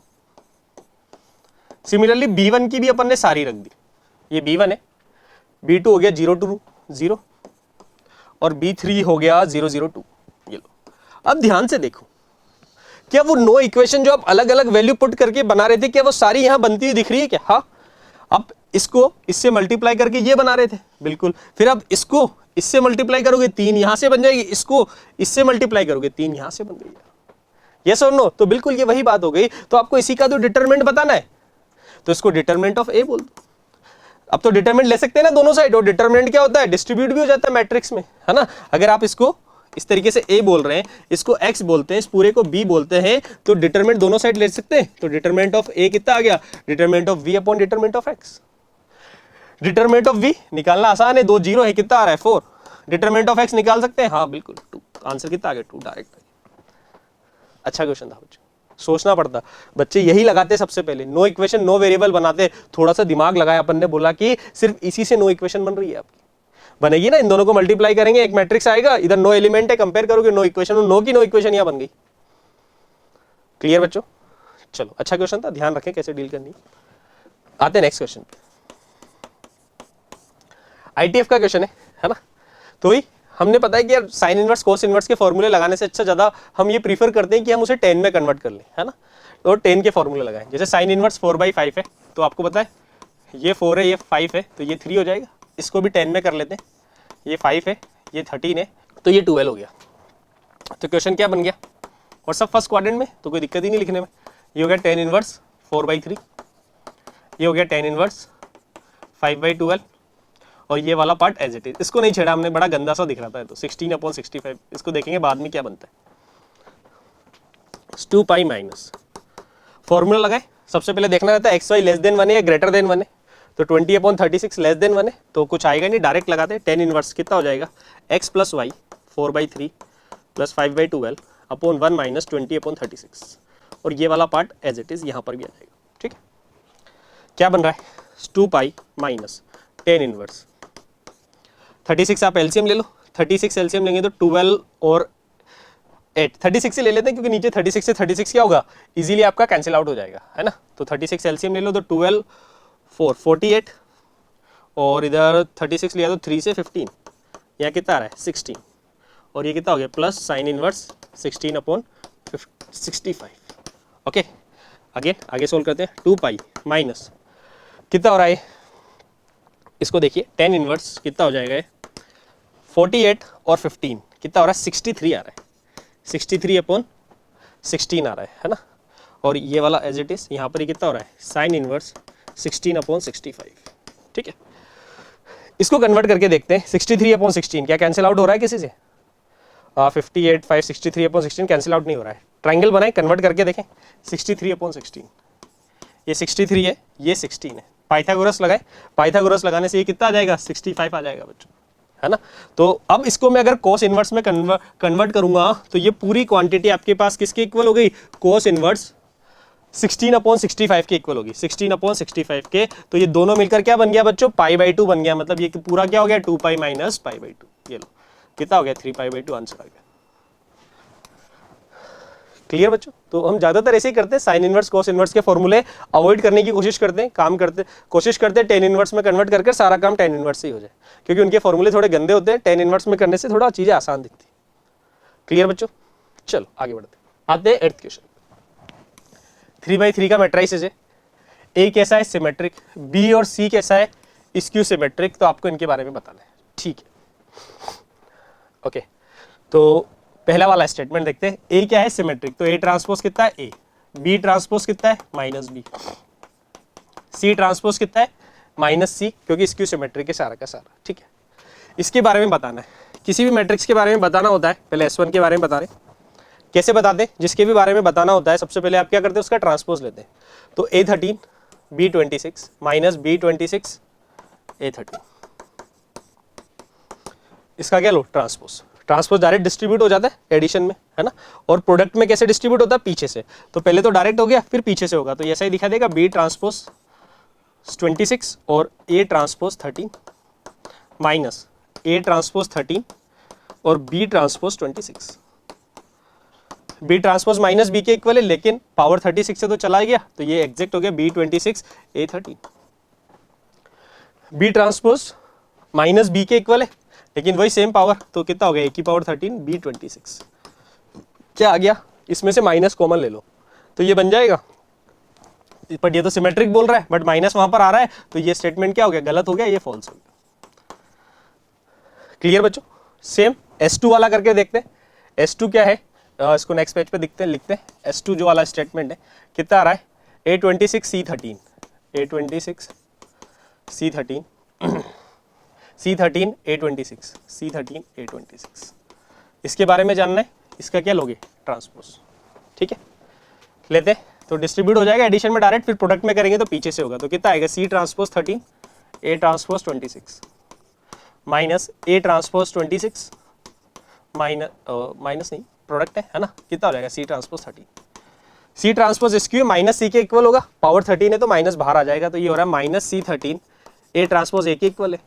सिमिलरली b1 की भी अपन ने सारी रख दी, ये b1 है, b2 हो गया 0 2 0 और b3 हो गया 0 0 2। ये लो, अब ध्यान से देखो, क्या वो 9 इक्वेशन जो आप अलग अलग वैल्यू पुट करके बना रहे थे, क्या वो सारी यहां बनती हुई दिख रही है क्या? हाँ, आप इसको इससे मल्टीप्लाई करके ये बना रहे थे, बिल्कुल। फिर आप इसको इससे मल्टीप्लाई करोगे, 3 यहां से बन जाएगी, इसको इससे मल्टीप्लाई करोगे, 3 यहां से बन गई। यस और नो, तो बिल्कुल ये वही बात हो गई। तो आपको इसी का तो डिटरमिनेंट बताना है, तो इसको डिटरमिनेंट ऑफ ए बोल दो। अब तो डिटरमिनेंट ले सकते हैं ना दोनों साइड, और डिटरमिनेंट क्या होता है, डिस्ट्रीब्यूट भी हो जाता है मैट्रिक्स में, है ना। अगर आप इसको इस तरीके से a बोल रहे हैं, इसको x बोलते हैं, इस पूरे को b बोलते हैं, तो डिटरमिनेंट दोनों साइड ले सकते हैं। तो डिटरमिनेंट ऑफ a कितना आ गया, determinant of v upon determinant of x। Determinant of v निकालना आसान है, 2 0 है, कितना आ रहा है 4। डिटरमिनेंट ऑफ x निकाल सकते हैं, हाँ बिल्कुल 2। आंसर कितना आ गया 2 डायरेक्ट। अच्छा क्वेश्चन था बच्चों, सोचना पड़ता, बच्चे यही लगाते सबसे पहले, 9 इक्वेशन 9 वेरिएबल बनाते। थोड़ा सा दिमाग लगाया अपन ने, बोला कि सिर्फ इसी से 9 इक्वेशन बन रही है आपकी, बनेगी ना। इन दोनों को मल्टीप्लाई करेंगे, एक मैट्रिक्स आएगा, इधर 9 एलिमेंट है, कंपेयर करोगे 9 इक्वेशन, 9 की 9 इक्वेशन यहां बन गई। क्लियर बच्चों, चलो अच्छा क्वेश्चन था, ध्यान रखें कैसे डील करनी। आते हैं नेक्स्ट क्वेश्चन पे, आईटीएफ का क्वेश्चन है ना। तो ही हमने पता है कि यार साइन इनवर्स कोस इनवर्स के फॉर्मूले लगाने से अच्छा ज्यादा हम ये प्रीफर करते हैं कि हम उसे 10 में कन्वर्ट कर लें, है ना। तो 10 के फॉर्मूले लगाएं। जैसे साइन इनवर्स 4/5 है, तो आपको पता है ये 4 है, ये 5 है, तो ये 3 हो जाएगा। इसको भी 10 में कर लेते हैं, ये 5 है, ये 13 है, तो ये 12 हो गया। तो क्वेश्चन क्या बन गया, और सब फर्स्ट क्वाड्रेंट में, तो कोई दिक्कत ही नहीं लिखने में। ये हो गया 10 इनवर्स 4/3, ये हो गया 10 इनवर्स 5/12, और ये वाला पार्ट एज इट इज। इसको नहीं छेड़ा हमने, बड़ा गंदा सा दिख रहा था। तो 16/65, इसको देखेंगे बाद में क्या बनता है। 2 पाई माइनस, फॉर्मूला लगाए। सबसे पहले देखना रहता है xy लेस देन 1 है या ग्रेटर देन 1 है। तो 20/36 लेस देन 1 है, तो कुछ आएगा नहीं, डायरेक्ट लगाते हैं। 10 इनवर्स कितना हो जाएगा, x plus y 4/3 plus 5/12 upon 1 minus 20/36, और ये वाला पार्ट एज इट इज यहाँ पर भी आ जाएगा। ठीक है, क्या बन रहा है, 2 पाई माइनस 10 इनवर्स 36। आप एलसीएम ले लो, 36 एलसीएम लेंगे तो 12 और 8, 36 से ले लेते हैं क्योंकि नीचे 36 से 36 क्या होगा, इजीली आपका कैंसिल आउट हो जाएगा, है ना। तो 36 एलसीएम ले लो तो 12 4 48, और इधर 36 लिया तो 3 से 15, यहाँ कितना आ रहा है 16, और ये कितना हो गया plus sine inverse 16/65। Okay, again आगे सोल्व करते हैं। 2 पाई माइनस कितना हो रहा है, इसको देखिए 10 इनवर्स कितना हो जाएगा, 48 और 15 कितना हो रहा है 63 आ रहा है, 63/16 आ रहा है ना। और ये वाला एज इट इज यहाँ पर ही कितना हो रहा है, साइन इनवर्स 16/65। ठीक है, इसको कन्वर्ट करके देखते हैं। 63/16 क्या कैंसिल आउट हो रहा है किसी से, 58 5 63/16 कैंसिल आउट नहीं हो रहा है। ट्राइंगल बनाए, कन्वर्ट करके देखें। 63/16, ये 63 है, ये 16 है। पाइथागोरस लगाए, पाइथागोरस लगाने से ये कितना आ जाएगा 65 आ जाएगा बच्चों, है ना। तो अब इसको मैं अगर कोस इनवर्स में कन्वर्ट करूंगा तो ये पूरी क्वांटिटी आपके पास किसके इक्वल हो गई, कोस इनवर्स 16/65 के इक्वल होगी, 16/65 के। तो ये दोनों मिलकर क्या बन गया बच्चों, π/2 बन गया। मतलब ये पूरा क्या हो गया, 2π - π/2। ये लो कितना हो गया, 3π/2 आंसर आ गया। क्लियर बच्चों। तो हम ज्यादातर ऐसे ही करते हैं, साइन इनवर्स कॉस इनवर्स के फॉर्मूले अवॉइड करने की कोशिश करते हैं, कोशिश करते हैं टेन इनवर्स में कन्वर्ट करके सारा काम टेन इनवर्स से ही हो जाए, क्योंकि उनके फॉर्मूले थोड़े गंदे होते हैं। टेन इनवर्स में करने से थोड़ा चीजें आसान दिखती है। क्लियर बच्चों, चलो आगे बढ़ते हैं। आते हैं 8th क्वेश्चन। 3/3 का मैट्रिक्स है। ए कैसा है, सिमेट्रिक। बी और सी कैसा है, स्क्यू सिमेट्रिक। तो आपको इनके बारे में बताना है, ठीक है। ओके, तो पहला वाला स्टेटमेंट देखते हैं। ए क्या है, सिमेट्रिक। तो ए ट्रांसपोज कितना है, ए। बी ट्रांसपोज कितना है, -b। सी ट्रांसपोज कितना है, -c, क्योंकि स्क्यू सिमेट्रिक है सारा का सारा, ठीक है। इसके बारे में बताना है। किसी भी मैट्रिक्स के बारे में बताना होता है, पहले S1 के बारे में बता रहे हैं। कैसे बताते हैं, जिसके भी बारे में बताना होता है सबसे पहले आप क्या करते हैं, उसका ट्रांसपोज लेते हैं। तो A13 B26 -B26 A13, इसका क्या लो, ट्रांसपोज। ट्रांसपोज डायरेक्ट डिस्ट्रीब्यूट हो जाता है एडिशन में, है ना। और प्रोडक्ट में कैसे डिस्ट्रीब्यूट होता है, पीछे से। तो पहले तो डायरेक्ट हो गया, फिर पीछे से होगा। तो ऐसा ही दिखा देगा, B ट्रांसपोज 26 और A transpose 13 minus A transpose 13 और B transpose 26। B transpose -B के इक्वल है, लेकिन पावर 36 से तो चला गया, तो ये एग्जैक्ट हो गया B26 A13। B transpose -B के इक्वल है, लेकिन वही सेम पावर, तो कितना हो गया, A की पावर 13 B26। क्या आ गया, इसमें से माइनस कॉमन ले लो, तो ये बन जाएगा। बट ये तो सिमेट्रिक बोल रहा है, बट माइनस वहां पर आ रहा है, तो ये स्टेटमेंट क्या हो गया, गलत हो गया, ये फॉल्स हो गया। क्लियर बच्चों। सेम S2 वाला करके देखते हैं। S2 क्या है, इसको नेक्स्ट पेज पे लिखते हैं। S2 जो वाला स्टेटमेंट है, कितना आ रहा है, A26 C13 A26 C13 C13 A26 C13 A26। इसके बारे में जानना है, इसका क्या लोगे, ट्रांसपोज, ठीक है। लेते हैं, तो डिस्ट्रीब्यूट हो जाएगा एडिशन में डायरेक्ट, फिर प्रोडक्ट में करेंगे तो पीछे से होगा। तो कितना आएगा, C transpose 13 A transpose 26 minus A transpose 26 minus नहीं, प्रोडक्ट है ना। कितना हो जाएगा, C transpose 13। C transpose skew -C के इक्वल होगा, पावर 13 है तो माइनस बाहर आ जाएगा, तो ये हो रहा है -C13 A ट्रांसपोज A के इक्वल है।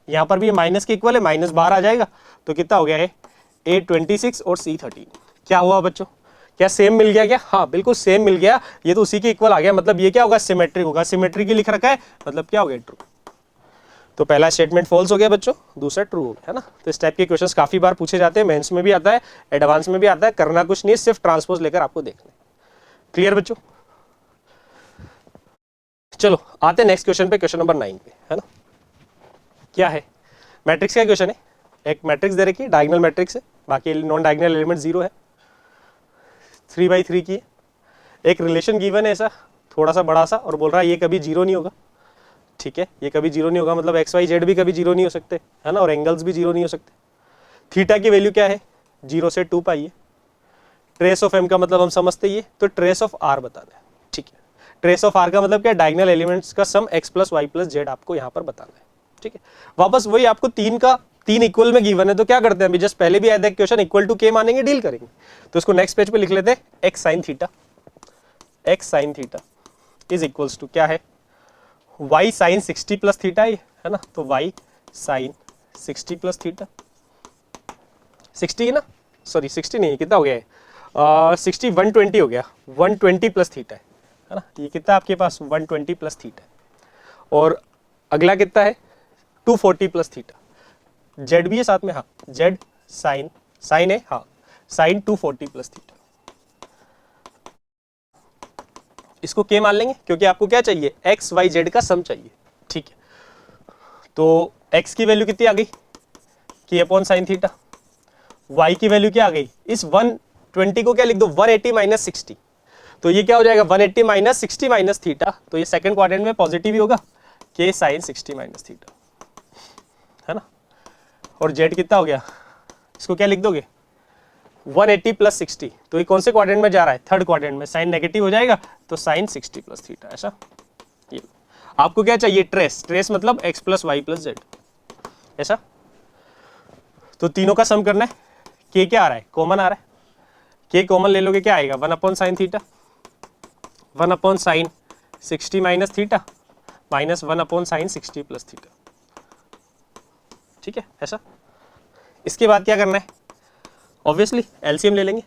यहाँ पर भी ये माइनस के इक्वल है, माइनस बाहर आ जाएगा, तो कितना हो गया है, A26 और C13। क्या हुआ बच्चों, क्या सेम मिल गया क्या, हाँ बिल्कुल सेम मिल गया, ये तो उसी के इक्वल आ गया। मतलब ये क्या होगा, सिमेट्रिक होगा। सिमेट्रिक ही लिख रखा है, मतलब क्या हो गया, ट्रू। तो पहला स्टेटमेंट फॉल्स हो गया बच्चों, दूसरा ट्रू हो गया, है ना। तो इस टाइप के क्वेश्चंस काफी बार पूछे जाते हैं, मेंस में भी आता है, एडवांस में भी आता है। करना कुछ नहीं, सिर्फ ट्रांसपोज लेकर आपको देखना है। क्लियर बच्चों। चलो आते हैं नेक्स्ट क्वेश्चन पे, क्वेश्चन नंबर 9 पे, है ना। क्या है, मैट्रिक्स का क्वेश्चन है। एक मैट्रिक्स दे रखी है, डायगोनल मैट्रिक्स है, बाकी नॉन डायगोनल एलिमेंट 0 है, 3/3 की है। एक रिलेशन गिवन है ऐसा थोड़ा सा बड़ा सा, और बोल रहा है ये कभी 0 नहीं होगा, ठीक है। ये कभी 0 नहीं होगा, मतलब XYZ भी कभी 0 नहीं हो सकते, है ना, और एंगल्स भी 0 नहीं हो सकते। थीटा की वैल्यू क्या है, 0 से 2π है। ट्रेस ऑफ M का मतलब हम समझते ही है, तो ट्रेस ऑफ R बता दें, ठीक है। ट्रेस ऑफ R का मतलब क्या, डायगोनल एलिमेंट्स का सम x + y + z आपको यहाँ पर बताना है, ठीक है। वापस वही आपको 3 इक्वल में गिवन है, तो क्या करते हैं, अभी जस्ट पहले भी आया था क्वेश्चन, इक्वल टू k मानेंगे, डील करेंगे। तो इसको नेक्स्ट पेज पे लिख लेते हैं, x sin theta is equals to क्या है, y sin 60 + थीटा है ना। तो y sin 60 + थीटा, 60 है ना, सॉरी 60 नहीं है, कितना हो गया है, 60 120 हो गया, 120 + थीटा है ना। ये कितना आपके पास, 120 + थीटा है। और अगला कितना है, 240 + थीटा। जेड भी है साथ में, हाँ जेड साइन है, हाँ साइन 240 + थीटा। इसको के मान लेंगे, क्योंकि आपको क्या चाहिए, एक्स वाई जेड का सम चाहिए, ठीक है। तो एक्स की वैल्यू कितनी आ गई, k/sin थीटा। वाई की वैल्यू क्या आ गई, इस 120 को क्या लिख दो, 180 - 60। तो ये क्या हो जाएगा, 180 - 60 - थीटा। तो ये सेकंड क्वाड्रेंट में पॉजिटिव ही होगा, k sin 60 - थीटा, है ना। और जेड कितना हो गया, इसको क्या लिख दोगे, 180 + 60। तो ये कौन से क्वाड्रेंट में जा रहा है, थर्ड क्वाड्रेंट में, साइन नेगेटिव हो जाएगा, तो साइन 60 + थीटा, ऐसा। ये आपको क्या चाहिए, ट्रेस मतलब x + y + z, ऐसा। तो तीनों का सम करना है, k क्या आ रहा है, कॉमन आ रहा है, k कॉमन ले लोगे क्या आएगा, 1/sin theta, 1 upon sign 60 minus theta minus 1 upon sign 60 plus theta. ठीक है ऐसा। इसके बाद क्या करना है, ऑब्वियसली एलसीएम ले लेंगे।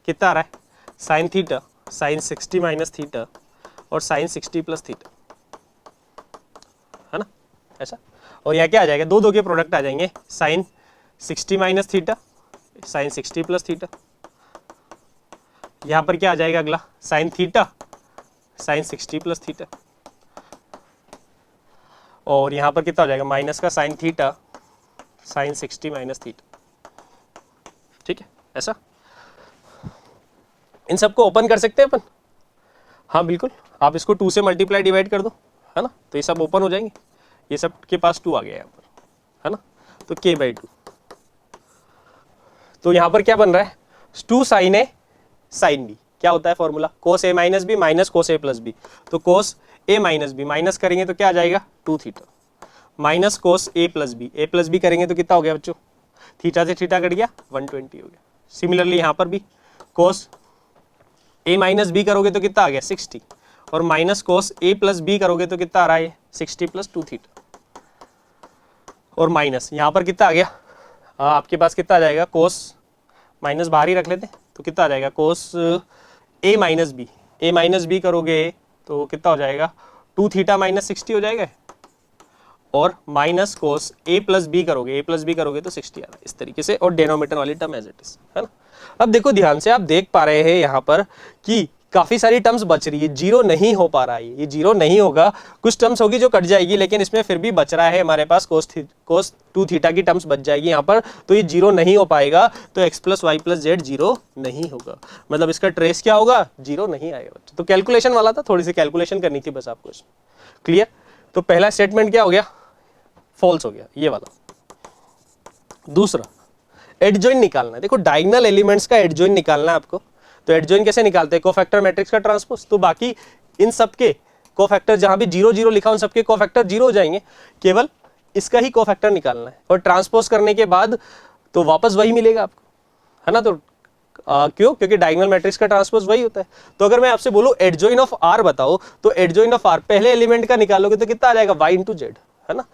कितना आ रहा है, sign theta sine 60 minus theta और साइन 60 प्लस थीटा, है ना ऐसा। और यहाँ क्या आ जाएगा, दो दो के प्रोडक्ट आ जाएंगे, sine 60 minus theta sine 60 plus theta. यहाँ पर क्या आ जाएगा अगला, sine theta sine 60 plus theta. और यहाँ पर कितना हो जाएगा, माइनस का sine theta sine 60 minus theta. ठीक है ऐसा। इन सबको ओपन कर सकते हैं अपन, हाँ बिल्कुल। आप इसको 2 से मल्टीप्लाई डिवाइड कर दो, है ना, तो ये सब ओपन हो जाएंगे। ये सब के पास 2 आ गया यहाँ पर, है ना, तो k/2। तो यहाँ पर क्या बन रहा है, 2 साइन ए साइन बी। क्या होता है फॉर्मूला, कोस ए माइनस बी माइनस कोस ए प्लस बी। तो कोस ए माइनस बी माइनस करेंगे तो क्या आ जाएगा 2 थीटा माइनस कोस ए प्लस बी करेंगे तो कितना हो गया बच्चों, थीटा से थीटा कट गया 120 हो गया। सिमिलरली यहाँ पर भी कोस ए माइनस बी करोगे तो कितना आ गया 60 और माइनस कोस ए प्लस बी करोगे तो कितना आ रहा है 60 प्लस 2 थीटा और माइनस यहाँ पर कितना आ गया, आपके पास कितना आ जाएगा, कोस माइनस बाहर ही रख लेते हैं तो कितना आ जाएगा, कोस ए माइनस बी करोगे तो कितना हो जाएगा 2 थीटा माइनस 60 हो जाएगा और माइनस कोस ए प्लस बी करोगे तो 60 आ रहा है इस तरीके से। और डेनोमिनेटर वाली टर्म एज इट इज, है ना। अब देखो ध्यान से, आप देख पा रहे हैं यहाँ पर कि काफी सारी टर्म्स बच रही है, जीरो नहीं हो पा रहा है, ये जीरो नहीं होगा। कुछ टर्म्स होगी जो कट जाएगी लेकिन इसमें फिर भी बच रहा है हमारे पास कोस 2 थीटा की टर्म्स बच जाएगी यहाँ पर, तो ये जीरो नहीं हो पाएगा। तो x plus Y plus z zero नहीं होगा, मतलब इसका ट्रेस क्या होगा, जीरो नहीं आएगा बच्चों। तो कैलकुलेशन वाला था, थोड़ी सी कैलकुलेशन करनी थी बस आपको इसमें, क्लियर। तो पहला स्टेटमेंट क्या हो गया, फॉल्स हो गया ये वाला। दूसरा एडजॉइन निकालना है। देखो डायगोनल एलिमेंट्स का एडजॉइन निकालना है आपको। तो एडजॉइन कैसे निकालते हैं, कोफैक्टर मैट्रिक्स का ट्रांसपोज। तो बाकी इन सबके कोफैक्टर जहां भी 0 0 लिखा उन सबके कोफैक्टर 0 हो जाएंगे, केवल इसका ही कोफैक्टर निकालना है। और ट्रांसपोज करने के बाद तो वापस वही मिलेगा आपको, है ना। तो क्यों, क्योंकि डायगोनल मैट्रिक्स का ट्रांसपोज वही होता है। तो अगर मैं आपसे बोलूं एडजॉइन ऑफ आर बताओ, तो एडजॉइन ऑफ आर पहले एलिमेंट का निकालोगे तो कितना आ जाएगा, y इंटू जेड, है ना।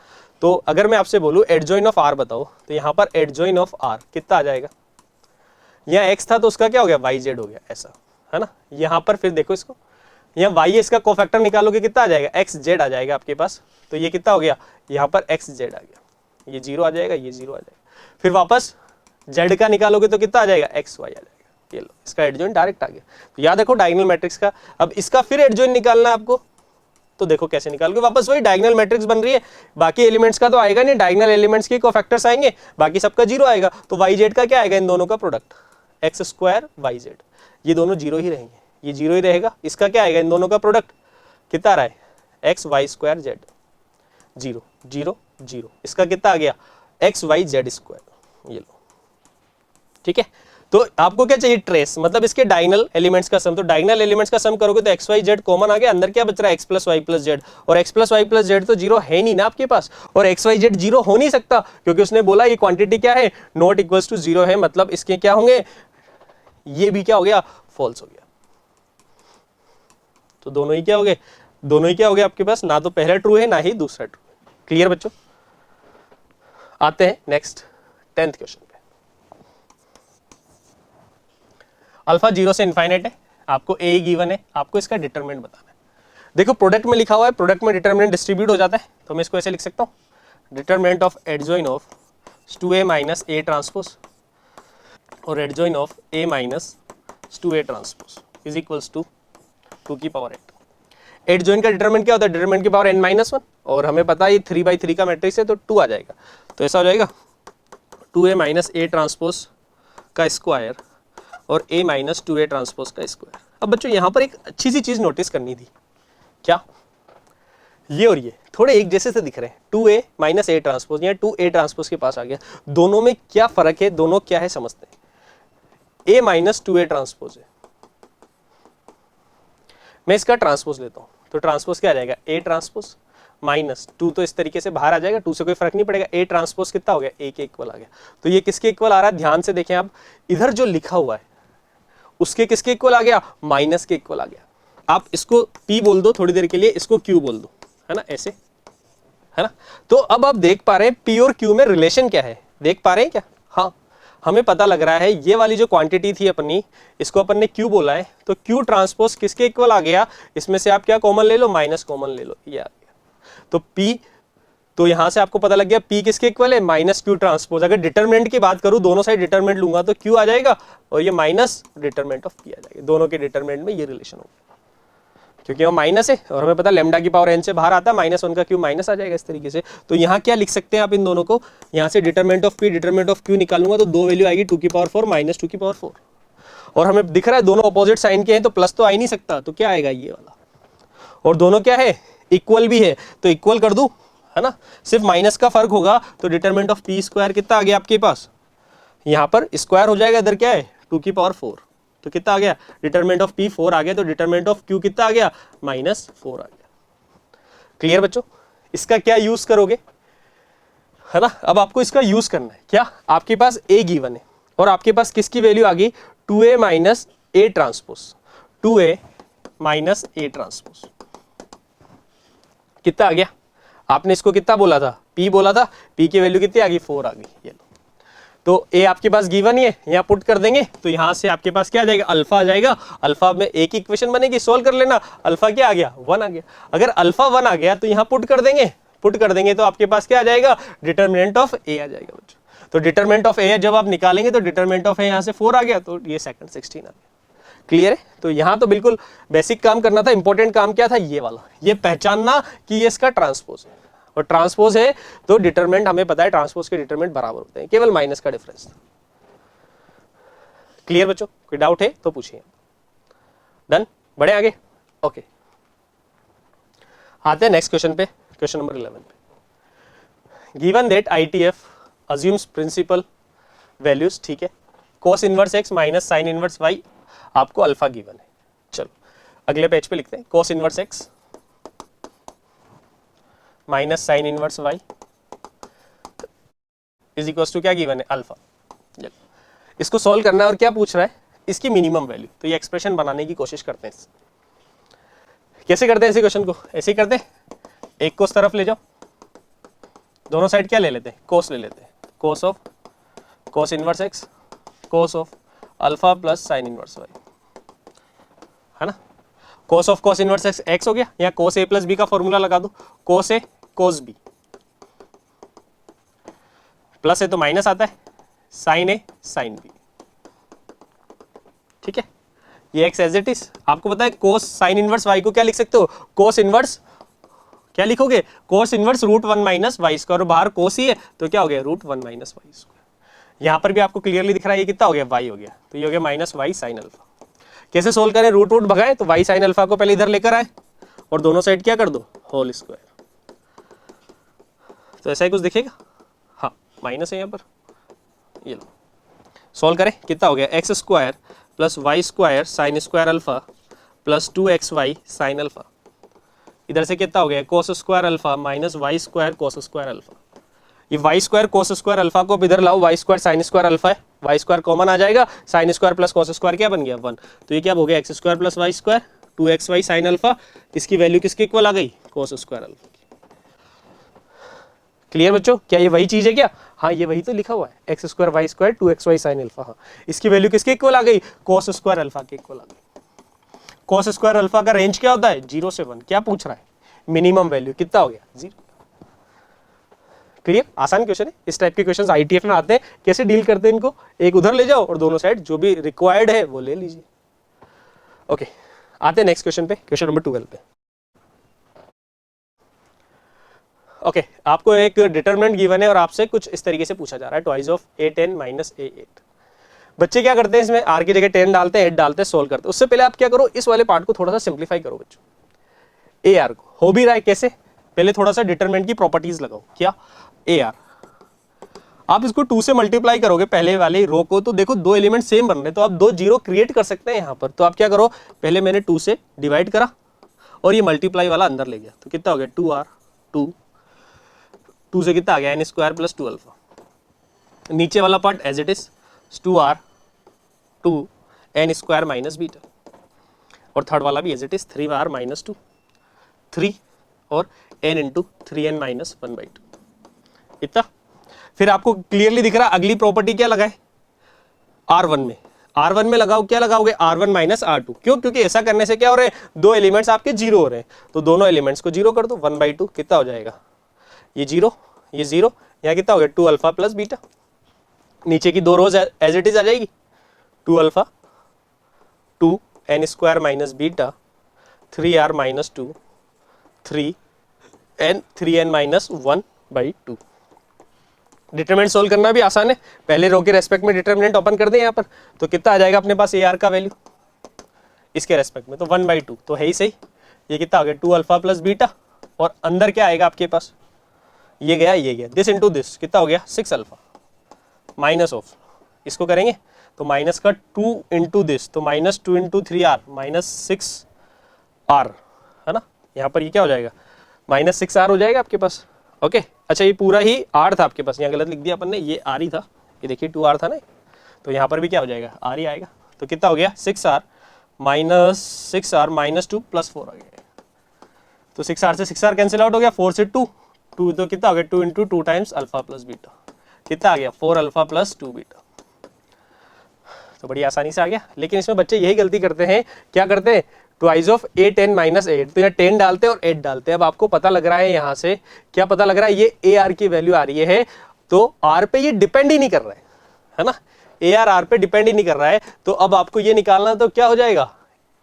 तो अगर मैं आपसे बोलूं एडजॉइन ऑफ आर बताओ, तो यहाँ पर एडजॉइन ऑफ आर कितना आ जाएगा, यहाँ x था तो उसका क्या हो गया, yz हो गया, ऐसा, है ना। यहाँ पर फिर देखो इसको, यहाँ y इसका कोफैक्टर निकालोगे कितना आ जाएगा, xz आ जाएगा आपके पास। तो ये कितना हो गया, यहाँ पर xz आ गया, ये 0 आ जाएगा, ये 0 आ जाएगा। फिर वापस z का निकालोगे तो कितना आ जाएगा, xy आ जाएगा। ये लो, इसका एडजॉइन डायरेक्ट आ गया। तो याद रखो डायगोनल मैट्रिक्स का। अब इसका फिर एडजॉइन निकालना है आपको, तो देखो कैसे निकालोगे, वापस वही डायगोनल मैट्रिक्स बन रही है। बाकी एलिमेंट्स का तो आएगा नहीं, डायगोनल एलिमेंट्स के कोफैक्टर्स आएंगे, बाकी सबका 0 आएगा। तो yz का क्या आएगा, इन दोनों का प्रोडक्ट एक्स स्क्वायर yz, ये दोनों 0 ही रहेंगे, ये 0 ही रहेगा। इसका क्या आएगा, इन दोनों का प्रोडक्ट कितना आ रहा है, एक्स वाई स्क्वायर जेड, 0 0 0। इसका कितना आ गया, एक्स वाई जेड स्क्वायर, ये लो, ठीक है। तो आपको क्या चाहिए, ट्रेस, मतलब इसके डायगोनल एलिमेंट्स का सम। तो डायगोनल एलिमेंट्स का सम करोगे तो एक्स वाई जेड कॉमन आ गया, अंदर क्या बच रहा है, X plus Y plus Z. और X plus Y plus Z तो 0 है नहीं ना आपके पास, और एक्स वाई जेड 0 हो नहीं सकता क्योंकि उसने बोला ये क्वांटिटी क्या है, नॉट इक्वल्स टू 0 है, मतलब इसके क्या होंगे, ये भी क्या हो गया, फॉल्स हो गया। तो दोनों ही क्या हो गए, दोनों ही क्या हो गए आपके पास, ना तो पहला ट्रू है ना ही दूसरा ट्रू है। क्लियर बच्चों। आते हैं नेक्स्ट 10th क्वेश्चन पे। अल्फा 0 से इनफाइनाइट है, आपको ए गिवन है, आपको इसका डिटरमिनेंट बताना है। देखो प्रोडक्ट में लिखा हुआ है, प्रोडक्ट में डिटरमिनेंट डिस्ट्रीब्यूट हो जाता है, तो मैं इसको ऐसे लिख सकता हूं, determinant of adjoint of 2a minus A transpose और adjoint of a minus 2a transpose is equals to 2 की पावर 8। एडजॉइन का डिटरमिनेंट क्या होता है, डिटरमिनेंट की पावर n माइनस 1, और हमें पता है ये 3/3 का मैट्रिक्स है तो 2 आ जाएगा। तो ऐसा हो जाएगा 2a माइनस ए ट्रांसपोज का स्क्वायर और a माइनस 2a ट्रांसपोज का स्क्वायर। अब बच्चों यहाँ पर एक अच्छी सी चीज नोटिस करनी थी, क्या, ये और ये थोड़े एक जैसे से दिख रहे हैं, 2a माइनस ए ट्रांसपोज, यहाँ 2a ट्रांसपोज के पास आ गया। दोनों में क्या फर्क है, दोनों क्या है समझते हैं। a माइनस 2a ट्रांसपोज है, मैं इसका ट्रांसपोज लेता हूं तो ट्रांसपोज क्या आ जाएगा, a ट्रांसपोज माइनस 2, तो इस तरीके से बाहर आ जाएगा, 2 से कोई फर्क नहीं पड़ेगा। a ट्रांसपोज कितना हो गया, a के इक्वल आ गया। तो ये किसके इक्वल आ रहा है, ध्यान से देखें आप, इधर जो लिखा हुआ है उसके किसके इक्वल आ गया, माइनस के इक्वल आ गया। आप इसको P बोल दो थोड़ी देर के लिए, इसको Q बोल दो, है ना, ऐसे, है ना। तो अब आप देख पा रहे हैं P और Q में रिलेशन क्या है, देख पा रहे हैं क्या? हाँ, हमें पता लग रहा है ये वाली जो क्वांटिटी थी अपनी, इसको अपन ने Q बोला है, तो Q ट्रांसपोज किसके इक्वल आ गया, इसमें से आप क्या कॉमन ले लो, माइनस कॉमन ले लो, ये आ गया। तो P, तो यहां से आपको पता लग गया P किसके इक्वल है, माइनस Q ट्रांसपोज। अगर डिटरमिनेंट की बात करूं, दोनों साइड डिटरमिनेंट लूंगा तो Q आ जाएगा और ये माइनस डिटरमिनेंट ऑफ P आ जाएगा। दोनों के डिटरमिनेंट में ये रिलेशन होगा, क्योंकि वो माइनस है और हमें पता लैम्डा की पावर n से बाहर आता है, -1 का Q माइनस आ जाएगा इस तरीके से। तो यहाँ क्या लिख सकते हैं आप इन दोनों को, यहाँ से determinant of P determinant of Q निकालूंगा तो दो वैल्यू आएगी 2⁴ माइनस 2⁴, और हमें दिख रहा है दोनों अपोजिट साइन के हैं तो प्लस तो आ ही नहीं सकता, तो क्या आएगा ये वाला, और दोनों क्या है, इक्वल भी है, तो इक्वल कर दूं, है ना, सिर्फ माइनस का फर्क होगा। तो डिटरमिनेंट ऑफ P स्क्वायर कितना आ गया आपके पास, यहाँ पर स्क्वायर हो जाएगा, इधर क्या है 2⁴, तो कितना आ गया, डिटरमिनेंट ऑफ P 4 आ गया, तो डिटरमिनेंट ऑफ Q कितना आ गया, -4 आ गया। क्लियर बच्चों, इसका क्या यूज करोगे, है ना। अब आपको इसका यूज करना है क्या, आपके पास A गिवन है और आपके पास किसकी वैल्यू आ गई, 2A minus A transpose, 2A minus A transpose कितना आ गया, आपने इसको कितना बोला था, P बोला था, P की वैल्यू कितनी आ गई, 4 आ गई। ये तो A आपके पास गिवन ही है, यहाँ पुट कर देंगे तो यहाँ से आपके पास क्या आ जाएगा, अल्फा आ जाएगा। अल्फा में एक इक्वेशन बनेगी, सोल्व कर लेना, अल्फा क्या आ गया, 1 आ गया। अगर अल्फा 1 आ गया तो यहाँ पुट कर देंगे तो आपके पास क्या आ जाएगा, डिटरमिनेंट ऑफ A आ जाएगा बच्चों। तो डिटरमिनेंट ऑफ A जब आप निकालेंगे तो डिटरमिनेंट ऑफ A यहाँ से 4 आ गया, तो ये सेकंड 16 आ गया। क्लियर है, तो यहाँ तो बिल्कुल बेसिक काम करना था, इंपॉर्टेंट काम क्या था, ये वाला, ये पहचानना कि ये इसका ट्रांसपोज है, और ट्रांसपोज है तो डिटरमिनेंट हमें पता है, ट्रांसपोज के डिटरमिनेंट बराबर होते हैं, केवल माइनस का डिफरेंस। क्लियर बच्चों, कोई डाउट है तो पूछिए। डन, बढ़े आगे। ओके, आते हैं नेक्स्ट क्वेश्चन पे, क्वेश्चन नंबर 11 पे। Given that ITF assumes principal values, ठीक है, cos inverse x minus sine inverse y, आपको अल्फा गिवन है। चलो अगले पेज पे लिखते हैं, cos inverse x minus sine inverse y is equals to क्या गिवन है, अल्फा। इसको सॉल्व करना है और क्या पूछ रहा है, इसकी मिनिमम वैल्यू। तो ये एक्सप्रेशन बनाने की कोशिश करते हैं। कैसे करते हैं इसी क्वेश्चन को, ऐसे ही करते हैं, एक को उस तरफ ले जाओ, दोनों साइड क्या ले लेते हैं, कोस ले लेते हैं, cos of cos inverse x cos of alpha plus sign inverse y, है ना। cos of cos inverse x हो गया, या cos a प्लस b का फॉर्मूला लगा दो, cos a cos b, plus है तो माइनस आता है, साइन ए साइन बी, ठीक है। ये x एज इट इज, आपको पता है cos साइन इनवर्स y को क्या लिख सकते हो, cos इनवर्स, क्या लिखोगे, cos inverse √1 minus Y square, बाहर cos ही है तो क्या हो गया, √1 माइनस वाई स्क्वायर। यहाँ पर भी आपको क्लियरली दिख रहा है ये कितना हो गया, y हो गया, तो ये हो गया माइनस वाई साइन अल्फा। कैसे सोल्व करें, रूट भगाए तो y साइन अल्फा को पहले इधर लेकर आए और दोनों साइड क्या कर दो, होल स्क्वायर, तो ऐसा ही कुछ दिखेगा। हाँ, माइनस है यहाँ पर, ये लो सोल्व करें, कितना हो गया, X square plus Y square sine square alpha plus 2xy sine alpha, इधर से कितना हो गया, cos square alpha minus Y square cos square alpha. ये Y square cos square alpha को इधर लाओ, Y square sine square alpha है, वाई स्क्वायर कॉमन आ जाएगा, sine square plus cos square क्या बन गया, 1, तो ये क्या हो गया, X square plus Y square 2xy sine alpha, इसकी वैल्यू किसके इक्वल आ गई, कोस स्क्वायर अल्फा की। क्लियर बच्चों, क्या ये वही चीज है क्या, हाँ ये वही तो लिखा हुआ है, x square y square 2xy sine alpha, हाँ इसकी वैल्यू किसके इक्वल आ गई, कोस स्क्वायर अल्फा के इक्वल आ गई। कोस स्क्वायर अल्फा का रेंज क्या होता है, 0 से 1, क्या पूछ रहा है, मिनिमम वैल्यू कितना हो गया, 0। क्लियर, आसान क्वेश्चन है, इस टाइप के क्वेश्चंस ITF में आते हैं। कैसे डील करते हैं इनको, एक उधर ले जाओ और दोनों साइड जो भी रिक्वायर्ड है वो ले लीजिए। ओके, आते हैं नेक्स्ट क्वेश्चन पे, क्वेश्चन नंबर 12 पे। ओके, आपको एक डिटरमिनेंट गिवन है और आपसे कुछ इस तरीके से पूछा जा रहा है, twice of a10 minus a8। बच्चे क्या करते हैं, इसमें r की जगह 10 डालते हैं, 8 डालते हैं, सोल्व करते हैं। उससे पहले आप क्या करो, इस वाले पार्ट को थोड़ा सा सिंप्लीफाई करो बच्चों। AR को हो भी रहा है कैसे, पहले थोड़ा सा डिटरमिनेंट की प्रॉपर्टीज लगाओ, क्या AR, आप इसको 2 से मल्टीप्लाई करोगे पहले वाले रो को, तो देखो दो एलिमेंट सेम बन रहे हैं, तो आप 2 जीरो क्रिएट कर सकते हैं यहाँ पर। तो आप क्या करो, पहले मैंने 2 से डिवाइड करा और ये मल्टीप्लाई वाला अंदर ले गया, तो कितना हो गया 2r, 2 से कितना आ गया n स्क्वायर प्लस 2 अल्फा, नीचे वाला part as it is 2r 2 n square minus beta. और थर्ड वाला भी as it is 3r minus 2, 3 और n इंटू 3n माइनस 1/2 इतना। फिर आपको क्लियरली दिख रहा है अगली प्रॉपर्टी क्या लगाए, R1 में, R1 में लगाओ, क्या लगाओगे R1 माइनस R2, क्यों, क्योंकि ऐसा करने से क्या हो रहे हैं, दो एलिमेंट्स आपके जीरो हो रहे हैं, तो दोनों एलिमेंट्स को जीरो कर दो, 1/2 कितना हो जाएगा, ये जीरो, ये जीरो, यहाँ कितना हो गया 2 अल्फा प्लस बीटा, नीचे की दो रोज एज इट इज आ जाएगी, 2 alpha 2 n square minus beta 3r minus 2 3n minus 1/2। Determinant solve करना भी आसान है, पहले रो के रेस्पेक्ट में डिटरमिनेंट ओपन कर दें यहाँ पर, तो कितना आ जाएगा अपने पास AR का वैल्यू इसके रेस्पेक्ट में, तो 1/2 तो है ही सही, ये कितना हो गया 2 अल्फा प्लस बीटा, और अंदर क्या आएगा आपके पास, ये गया, दिस इंटू दिस कितना हो गया 6 अल्फा माइनस ऑफ, इसको करेंगे तो माइनस का 2 इंटू दिस, तो minus 2 into 3r minus 6r है ना, यहाँ पर ये क्या हो जाएगा माइनस 6r हो जाएगा आपके पास। ओके अच्छा, ये पूरा ही r था आपके पास, यहाँ गलत लिख दिया अपन ने, ये r ही था, ये देखिए 2r था ना, तो यहाँ पर भी क्या हो जाएगा r ही आएगा, तो कितना हो गया 6r माइनस 2 प्लस 4 आ गया, तो 6r से 6r कैंसिल आउट हो गया, 4 से 2 तो कितना हो गया 2 into 2 times alpha plus beta, कितना आ गया 4 अल्फा प्लस 2 बीटा, तो बड़ी आसानी से आ गया। लेकिन इसमें बच्चे यही गलती करते हैं, क्या करते हैं, ट्वाइस ऑफ 8 n माइनस 8, तो यहाँ 10 डालते हैं और 8 डालते हैं। अब आपको पता लग रहा है यहाँ से क्या पता लग रहा है, ये AR की वैल्यू आ रही है, तो R पे ये डिपेंड ही नहीं कर रहा है ना, AR R पे डिपेंड ही नहीं कर रहा है, तो अब आपको ये निकालना, तो क्या हो जाएगा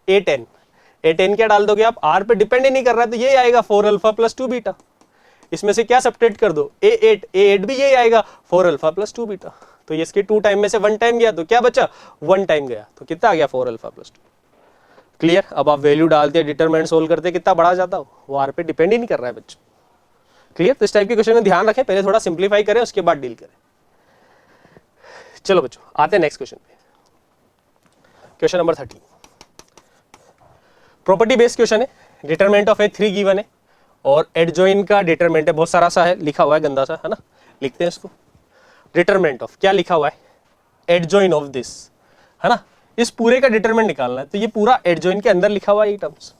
8n क्या डाल दोगे आप, R पे डिपेंड ही नहीं कर रहा है, तो ये आएगा 4 अल्फा प्लस 2 बीटा, इसमें से क्या सब्ट्रैक्ट कर दो A8 भी यही आएगा 4 अल्फा प्लस 2 बीटा, तो ये इसके 2 टाइम में से 1 टाइम गया, तो क्या बचा 1 टाइम गया, तो कितना आ गया 4 अल्फा प्लस 2। क्लियर, अब आप वैल्यू डालते हैं, डिटरमिनेंट सोल्व करते हैं, कितना बड़ा जाता हो, वो R पे डिपेंड ही नहीं कर रहा है बच्चों। क्लियर, तो इस टाइप के क्वेश्चन में ध्यान रखें, पहले थोड़ा सिंप्लीफाई करें उसके बाद डील करें। चलो बच्चों आते हैं नेक्स्ट क्वेश्चन पे, question number 13, property based question है, डिटरमिनेंट ऑफ A3 गिवन है और एडजॉइन का डिटरमिनेंट है, बहुत सारा सा है, लिखा हुआ है गंदा सा है ना, लिखते हैं इसको, डिटरमिनेंट ऑफ क्या लिखा हुआ है, एडजॉइन ऑफ दिस है ना, इस पूरे का डिटरमिनेंट निकालना है, तो ये पूरा एडजॉइन के अंदर लिखा हुआ है ये टर्म्स।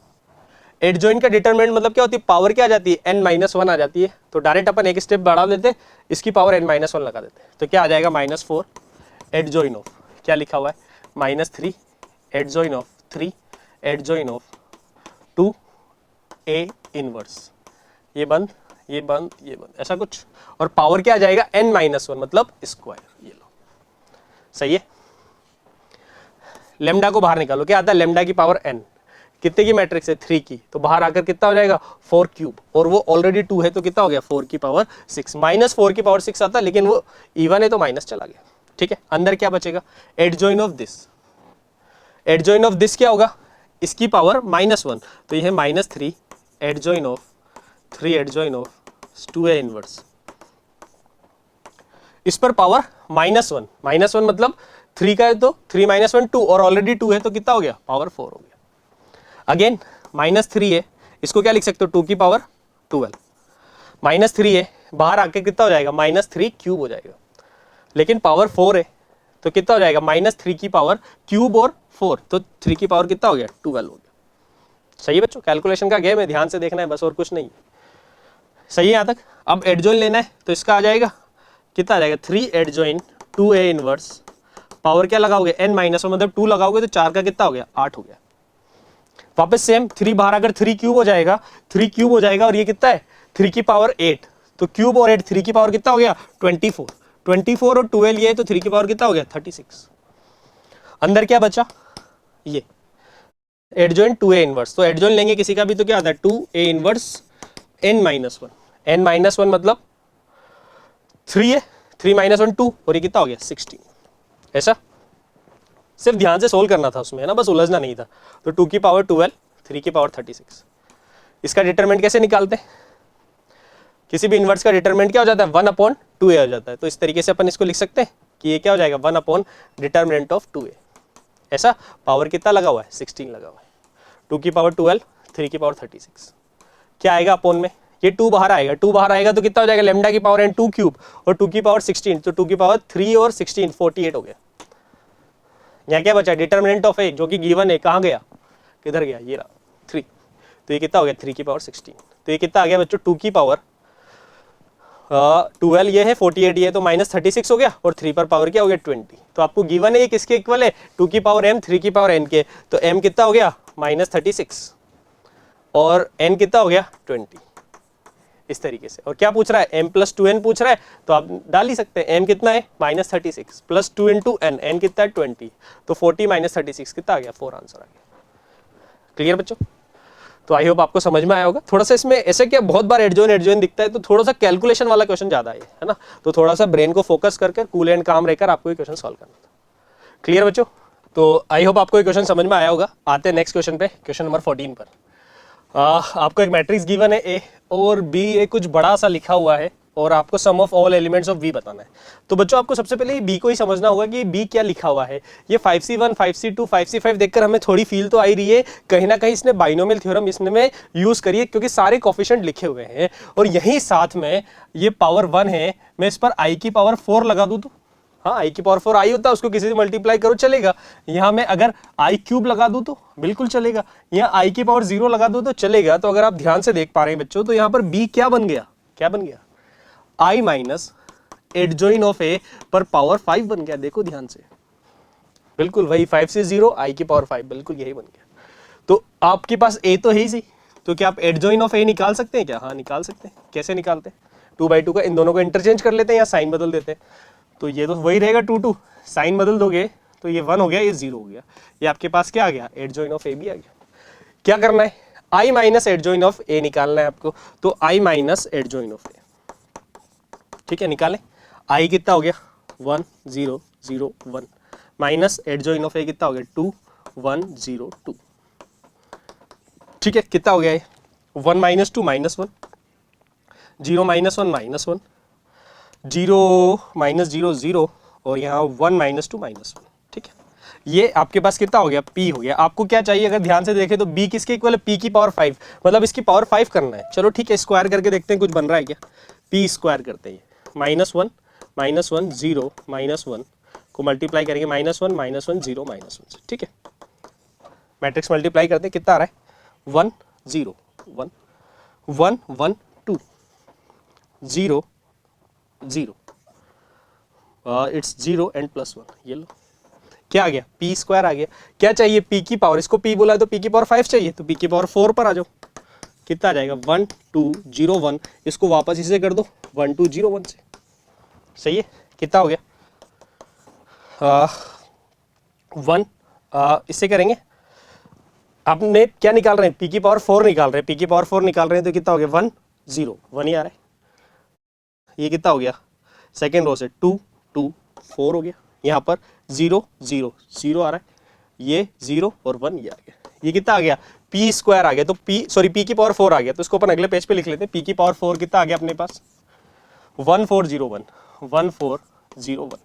एडजॉइन का डिटरमिनेंट मतलब क्या होती है, पावर क्या आ जाती है n-1 आ जाती है, तो डायरेक्ट अपन एक स्टेप बढ़ा देते, इसकी पावर n-1 लगा देते, तो क्या आ जाएगा -4 एडजॉइन ऑफ क्या लिखा हुआ है -3 adjoin of 3 adjoin of 2 A inverse, ये बंद ये बंद ये बंद ऐसा कुछ, और पावर क्या आ जाएगा n-1 मतलब स्क्वायर, ये लो सही है। लेमडा को बाहर निकालो, क्या आता है लेमडा की पावर n, कितने की मैट्रिक्स है 3 की, तो बाहर आकर कितना हो जाएगा 4 क्यूब, और वो ऑलरेडी 2 है तो कितना हो गया 4 की पावर 6, -4 की पावर 6 आता है, लेकिन वो इवन है तो माइनस चला गया, ठीक है। अंदर क्या बचेगा adjoin of this, adjoin of this क्या होगा, इसकी पावर -1, तो ये है -3 adjoin of 3 adjoin of 2A inverse, इस पर पावर -1 मतलब 3 का है तो 3 -1 2, और ऑलरेडी 2 है तो कितना हो गया पावर 4 हो गया। अगेन -3 है, इसको क्या लिख सकते हो 2 की पावर 12, -3 है बाहर आके कितना हो जाएगा -3 क्यूब हो जाएगा, लेकिन पावर 4 है तो कितना हो जाएगा -3 की पावर क्यूब और 4, तो 3 की पावर कितना हो गया 12 हो गया। सही है बच्चों, कैलकुलेशन का गेम है, ध्यान से देखना है बस और कुछ नहीं, सही है यहाँ तक। अब एडजॉइन लेना है तो इसका आ जाएगा कितना आ जाएगा 3 एडजॉइन 2A इनवर्स, पावर क्या लगाओगे n-1 मतलब 2 लगाओगे तो 4 का कितना हो गया 8 हो गया। वापस सेम 3 बाहर अगर 3 क्यूब हो जाएगा, 3 क्यूब हो जाएगा, और ये कितना है 3 की पावर 8, तो क्यूब और 8 3 की पावर कितना हो गया 24 और 12 ये, तो 3 की पावर कितना हो गया 36। अंदर क्या बचा ये एडजॉइन 2A इनवर्स, तो एडजॉइन लेंगे किसी का भी तो क्या आता है 2A इनवर्स n-1 मतलब 3 है, 3 -1 2, और ये कितना हो गया 16, ऐसा सिर्फ ध्यान से सोल्व करना था उसमें है ना, बस उलझना नहीं था। तो 2 की पावर 12 3 की पावर 36, इसका डिटरमिनेंट कैसे निकालते हैं, किसी भी इनवर्स का डिटरमिनेंट क्या हो जाता है 1/2A हो जाता है, तो इस तरीके से अपन इसको लिख सकते हैं कि ये क्या हो जाएगा 1 डिटरमिनेंट ऑफ 2A, ऐसा पावर कितना लगा हुआ है 16 लगा हुआ है, 2 की पावर 12 3 की पावर 36, क्या आएगा अपोन में ये 2 बाहर आएगा, 2 बाहर आएगा तो कितना हो जाएगा लेमडा की पावर n 2 क्यूब और 2 की पावर 16, तो 2 की पावर 3 और 16 48 हो गया। यहाँ क्या बचा डिटरमिनेंट ऑफ A जो कि गिवन है, कहाँ गया इधर गया, ये रहा 3, तो ये कितना हो गया 3 की पावर 16। तो ये कितना आ गया बच्चों 2 की पावर 12 ये है, 48 ये है, तो -36 हो गया, और 3 पर पावर क्या हो गया 20। तो आपको गिवन है ये किसके इक्वल है, 2 की पावर m 3 की पावर n के, तो m कितना हो गया -36 और n कितना हो गया 20, इस तरीके से। और क्या पूछ रहा है m + 2n पूछ रहा है, तो आप डाल ही सकते हैं m कितना है -36 + 2 × n, n कितना है 20, तो 40 - 36 कितना आ गया 4 आंसर आ गया। क्लियर बच्चों? तो आई होप आपको समझ में आया होगा। थोड़ा सा इसमें ऐसे क्या बहुत बार एडजॉइन दिखता है, तो थोड़ा सा कैलकुलेशन वाला क्वेश्चन ज्यादा है ना, तो थोड़ा सा ब्रेन को फोकस करके कूल एंड काम रहकर आपको ये क्वेश्चन सॉल्व करना था। क्लियर बच्चों? तो आई होप आपको ये क्वेश्चन समझ में आया होगा। आते हैं नेक्स्ट क्वेश्चन पे, क्वेश्चन नंबर 14 पर। आपको एक मैट्रिक्स गिवन है ए और बी, ए कुछ बड़ा सा लिखा हुआ है और आपको sum of all elements of B बताना है। तो बच्चों आपको सबसे पहले बी को ही समझना होगा कि बी क्या लिखा हुआ है। ये 5c1 5c2 5c5 देखकर हमें थोड़ी फील तो आ ही रही है, कहीं ना कहीं इसने बाइनोमियल थ्योरम इसमें यूज करिए, क्योंकि सारे कोफिशिएंट लिखे हुए हैं और यही साथ में ये पावर 1 है। मैं इस पर आई की पावर 4 लगा दूं तो, हाँ आई की पावर 4 आई होता है, उसको किसी से मल्टीप्लाई करो चलेगा। यहाँ मैं अगर आई क्यूब लगा दूं तो बिल्कुल चलेगा, यहाँ आई की पावर 0 लगा दूं तो चलेगा। तो अगर आप ध्यान से देख पा रहे हैं बच्चों, तो यहाँ पर बी क्या बन गया, क्या बन गया, आई माइनस एडजॉइन ऑफ ए पर पावर 5 बन गया। देखो ध्यान से, बिल्कुल वही 5 से 0 आई की पावर 5, बिल्कुल यही बन गया। तो आपके पास ए तो है ही, तो क्या आप एडजॉइन ऑफ ए निकाल सकते हैं क्या? हाँ निकाल सकते हैं। कैसे निकालते हैं? 2/2 का इन दोनों को इंटरचेंज कर लेते हैं या साइन बदल देते हैं, तो ये तो वही रहेगा 2 2, साइन बदल दोगे तो ये 1 हो गया, ये 0 हो गया। ये आपके पास क्या आ गया, एडजॉइन ऑफ ए भी आ गया। क्या करना है, आई माइनस एडजॉइन ऑफ ए निकालना है आपको, तो आई माइनस एडजॉइन ऑफ ए, ठीक है निकालें। आई कितना हो गया 1 0 0 1 माइनस एडजॉइन ऑफ ए कितना हो गया 2 1 0 2, ठीक है कितना हो गया ये 1 - 2 -1, 0 - 1 -1, 0 - 0 0 और यहाँ 1 - 2 -1, ठीक है। ये आपके पास कितना हो गया p हो गया। आपको क्या चाहिए, अगर ध्यान से देखें तो b किसके इक्वल है, p की पावर 5, मतलब इसकी पावर 5 करना है। चलो ठीक है, स्क्वायर करके देखते हैं कुछ बन रहा है क्या। p स्क्वायर करते हैं, -1 0 -1 को मल्टीप्लाई करेंगे -1 0 -1 से, ठीक है। मैट्रिक्स मल्टीप्लाई करते हैं, कितना आ रहा है 1 0 1 1 1 2 0 0, इट्स 0 एंड +1, ये लो क्या आ गया p स्क्वायर आ गया। क्या चाहिए p की पावर, इसको p बोला है तो p की पावर 5 चाहिए, तो p की पावर 4 पर आ जाओ। कितना आ जाएगा 1 2 0 1, इसको वापस इसे कर दो 1 2 0 1 से, सही है। कितना हो गया 1, इससे करेंगे, आपने क्या निकाल रहे हैं, p की पावर 4 निकाल रहे हैं, p की पावर 4 निकाल रहे हैं, तो कितना हो गया 1 0 1 ही आ रहा है। ये कितना हो गया सेकेंड रो से 2 2 4 हो गया, यहाँ पर 0 0 0 आ रहा है, ये 0 और 1 ये आ गया। ये कितना आ गया p स्क्वायर आ गया, तो p की पावर 4 आ गया, तो इसको अपन अगले पेज पे लिख लेते हैं। p की पावर 4 कितना आ गया अपने पास 1401 1401।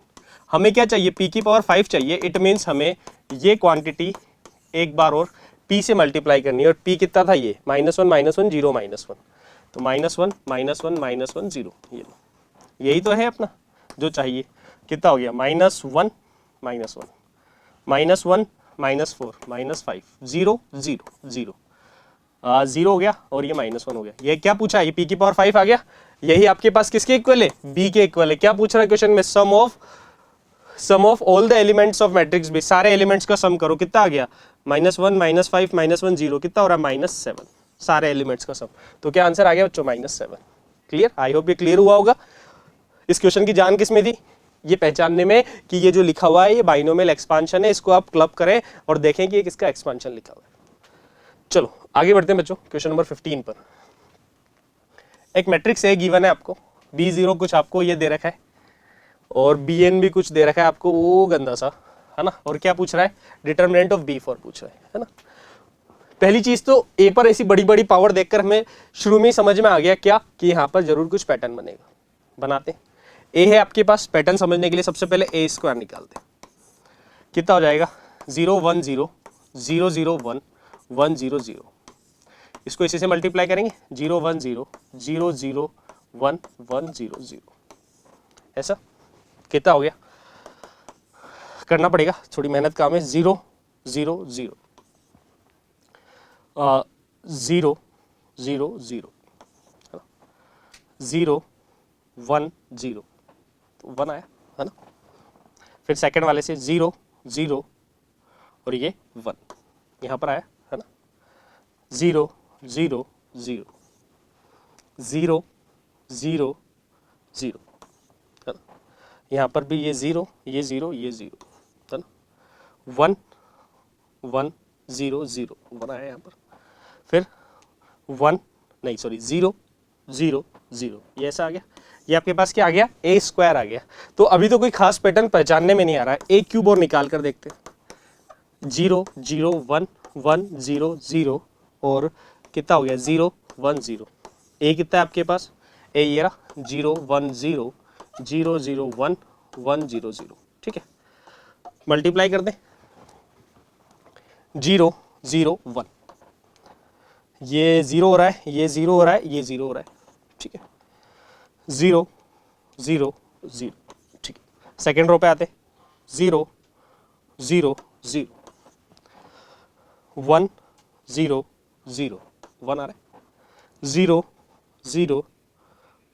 हमें क्या चाहिए, p की पावर 5 चाहिए। इट मीन्स हमें ये क्वांटिटी एक बार और p से मल्टीप्लाई करनी है, और p कितना था ये -1 -1 0 -1, तो -1 -1 -1 0, ये यही तो है अपना जो चाहिए। कितना हो गया -1 -1 -1 -1 -4 -5 0 0 0, 0 हो गया और ये -1 हो गया। ये क्या पूछा है, ये p की पावर 5 आ गया। यही आपके पास किसके इक्वल है, b के इक्वल है। क्या पूछ रहा है क्वेश्चन में, sum of all the elements of matrix B, सारे एलिमेंट्स का सम करो। कितना आ गया -1 -5 -1 0, कितना हो रहा है -7, सारे एलिमेंट्स का सम। तो क्या आंसर आ गया बच्चों -7। क्लियर, आई होप ये क्लियर हुआ होगा। इस क्वेश्चन की जान किसमें थी, ये पहचानने में कि ये जो लिखा हुआ है ये बाइनोमियल एक्सपांशन है। इसको आप क्लब करें और देखें कि ये किसका एक्सपांशन लिखा हुआ है। चलो आगे बढ़ते हैं बच्चों, क्वेश्चन नंबर 15 पर। एक मैट्रिक्स है गिवन है आपको, B0 कुछ आपको ये दे रखा है और Bn भी कुछ दे रखा है आपको, वो गंदा सा है ना। और क्या पूछ रहा है, डिटर्मिनेंट ऑफ B4 पूछ रहा है ना। पहली चीज तो ए पर ऐसी बड़ी बड़ी पावर देखकर हमें शुरू में ही समझ में आ गया क्या, कि यहाँ पर जरूर कुछ पैटर्न बनेगा। बनाते हैं, ए है आपके पास, पैटर्न समझने के लिए सबसे पहले ए स्क्वायर निकालते हैं। कितना हो जाएगा 0 1 0 0 0 1 1 0 0, इसको इसी से मल्टीप्लाई करेंगे 0 1 0 0 0 1 1 0 0, ऐसा कितना हो गया, करना पड़ेगा थोड़ी मेहनत काम है। 0 0 0, 0 0 0 0 1 0, तो 1 आया है ना। फिर सेकंड वाले से 0 0 और ये 1 यहाँ पर आया है ना। 0 0 0 0 0 0 है ना। यहाँ पर भी ये 0 ये 0 ये 0 है ना। 1 1 0 0 1 आया यहाँ पर। फिर 1 नहीं सॉरी 0 0 0 ये ऐसा आ गया। ये आपके पास क्या आ गया, ए स्क्वायर आ गया। तो अभी तो कोई खास पैटर्न पहचानने में नहीं आ रहा है। ए क्यूब और निकाल कर देखते हैं। 0 0 1 1 0 0 और कितना हो गया 0 1 0। ए कितना है आपके पास, ए ये रहा 0 1 0 0 0 1 1 0 0, ठीक है। मल्टीप्लाई कर दें 0 0 1, ये 0 हो रहा है, ये 0 हो रहा है, ये 0 हो रहा है, ठीक है। 0 0 0, ठीक है। सेकेंड रो पे आते 0 0 0 1 0 0 1 आ रहा है। 0 0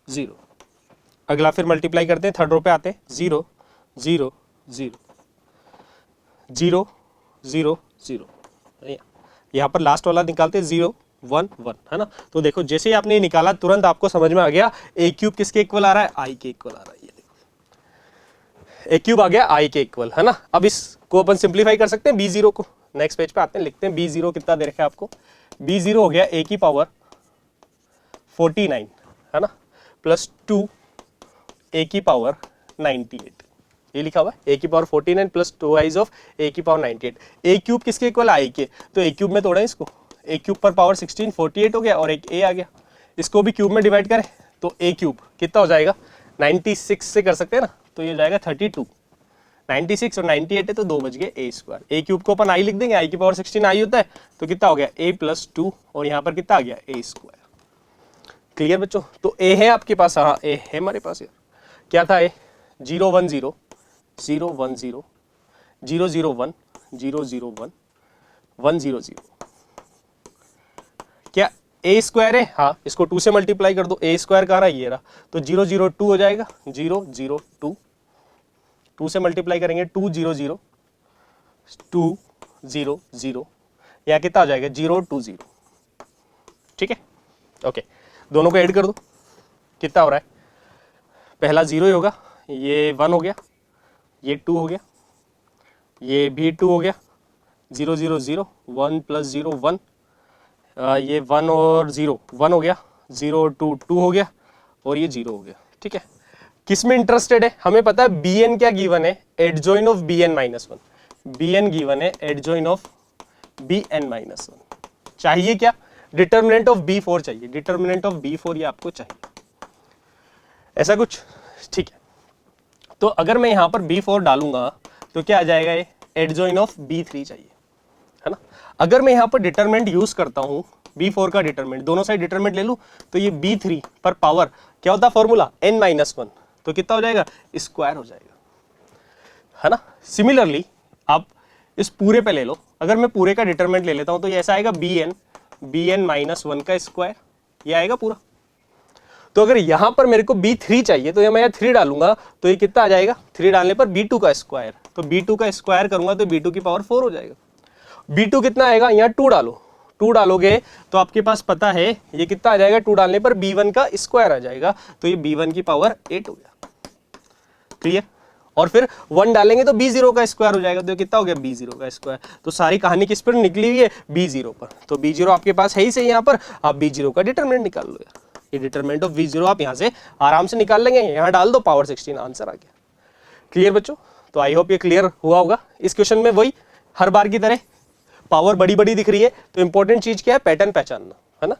0, अगला फिर मल्टीप्लाई करते हैं। थर्ड रो पे आते हैं 0 0 0 0 0 0, यहाँ पर लास्ट वाला निकालते 0 1 1 है ना। तो देखो जैसे ही आपने ये निकाला तुरंत आपको समझ में आ गया ए क्यूब किसके इक्वल आ रहा है, आई के इक्वल आ रहा है। ये देखो ए क्यूब आ गया आई के इक्वल है ना। अब इसको अपन सिंप्लीफाई कर सकते हैं b0 को। नेक्स्ट पेज पे आते हैं, लिखते हैं b0 कितना दे रखा है आपको। b0 हो गया a की पावर 49 है ना प्लस 2 a की पावर 98, ये लिखा हुआ है a की power 49 plus 2 eyes of a की पावर 98। ए क्यूब किसके इक्वल आई के, तो ए क्यूब में तोड़ा इसको, ए क्यूब पर पावर 16 48 हो गया और एक ए आ गया। इसको भी क्यूब में डिवाइड करें तो ए क्यूब कितना हो जाएगा 96 से कर सकते हैं ना, तो ये हो जाएगा 32। 96 और 98 है तो 2 बच गए ए स्क्वायर। ए क्यूब को अपन आई लिख देंगे, आई की पावर 16 आई होता है तो कितना हो गया a प्लस 2 और यहाँ पर कितना आ गया ए स्क्वायर। क्लियर बच्चों, तो ए है आपके पास, हाँ ए है हमारे पास यार। क्या था ए 0 1 0 0 1 0 0 0 1 0 0 1 1 0 0, क्या ए स्क्वायर है, हाँ इसको 2 से मल्टीप्लाई कर दो। ए स्क्वायर कहाँ रहा, ये रहा, तो 0 0 2 हो जाएगा। 0 0 2, 2 से मल्टीप्लाई करेंगे 2 0 0 2 0 0, यहाँ कितना हो जाएगा 0 2 0, ठीक है। ओके, दोनों को ऐड कर दो, कितना हो रहा है, पहला 0 ही होगा, ये 1 हो गया, ये 2 हो गया, ये भी 2 हो गया। 0 0 0 1 प्लस 0 1, ये 1 और 0 1 हो गया, 0 2 2 हो गया और ये 0 हो गया, ठीक है। किस में इंटरेस्टेड है, हमें पता है bn क्या गिवन है, adjoin of bn minus 1। bn given है एडजॉइन ऑफ bn माइनस 1। चाहिए क्या, डिटर्मिनेंट ऑफ b4 चाहिए, डिटर्मिनेंट ऑफ b4 ये आपको चाहिए, ऐसा कुछ, ठीक है। तो अगर मैं यहाँ पर b4 डालूंगा तो क्या आ जाएगा, ये एडजॉइन ऑफ b3 चाहिए, है ना। अगर मैं यहाँ पर डिटरमिनेंट यूज करता हूँ b4 का डिटरमिनेंट, दोनों साइड डिटरमिनेंट ले लूँ तो ये b3 पर पावर क्या होता है फॉर्मूला n माइनस 1, तो कितना हो जाएगा स्क्वायर हो जाएगा, है ना। सिमिलरली आप इस पूरे पे ले लो, अगर मैं पूरे का डिटरमिनेंट ले लेता हूँ तो ये ऐसा आएगा bn माइनस 1 का स्क्वायर, ये आएगा पूरा। तो अगर यहां पर मेरे को b3 चाहिए तो मैं यहाँ 3 डालूंगा तो ये कितना आ जाएगा, 3 डालने पर b2 का स्क्वायर, तो b2 का स्क्वायर करूंगा तो b2 की पावर 4 हो जाएगा। b2 कितना आएगा, यहाँ 2 डालो, 2 डालोगे तो आपके पास पता है ये कितना आ जाएगा, 2 डालने पर b1 का स्क्वायर आ जाएगा, तो ये b1 की पावर 8 हो गया, क्लियर। और फिर 1 डालेंगे तो b0 का स्क्वायर हो जाएगा, तो कितना हो गया b0 का स्क्वायर। तो सारी कहानी किस पर निकली हुई है, b0 पर, तो b0 आपके पास है ही सही, यहाँ पर आप b0 का डिटरमिनेंट निकाल लो यार, ये डिटरमिनेंट ऑफ v0 आप यहाँ से आराम से निकाल लेंगे, यहाँ डाल दो पावर 16 आंसर आ गया। क्लियर बच्चों, तो आई होप ये क्लियर हुआ होगा। इस क्वेश्चन में वही हर बार की तरह पावर बड़ी बड़ी दिख रही है, तो इंपॉर्टेंट चीज क्या है, पैटर्न पहचानना, है ना।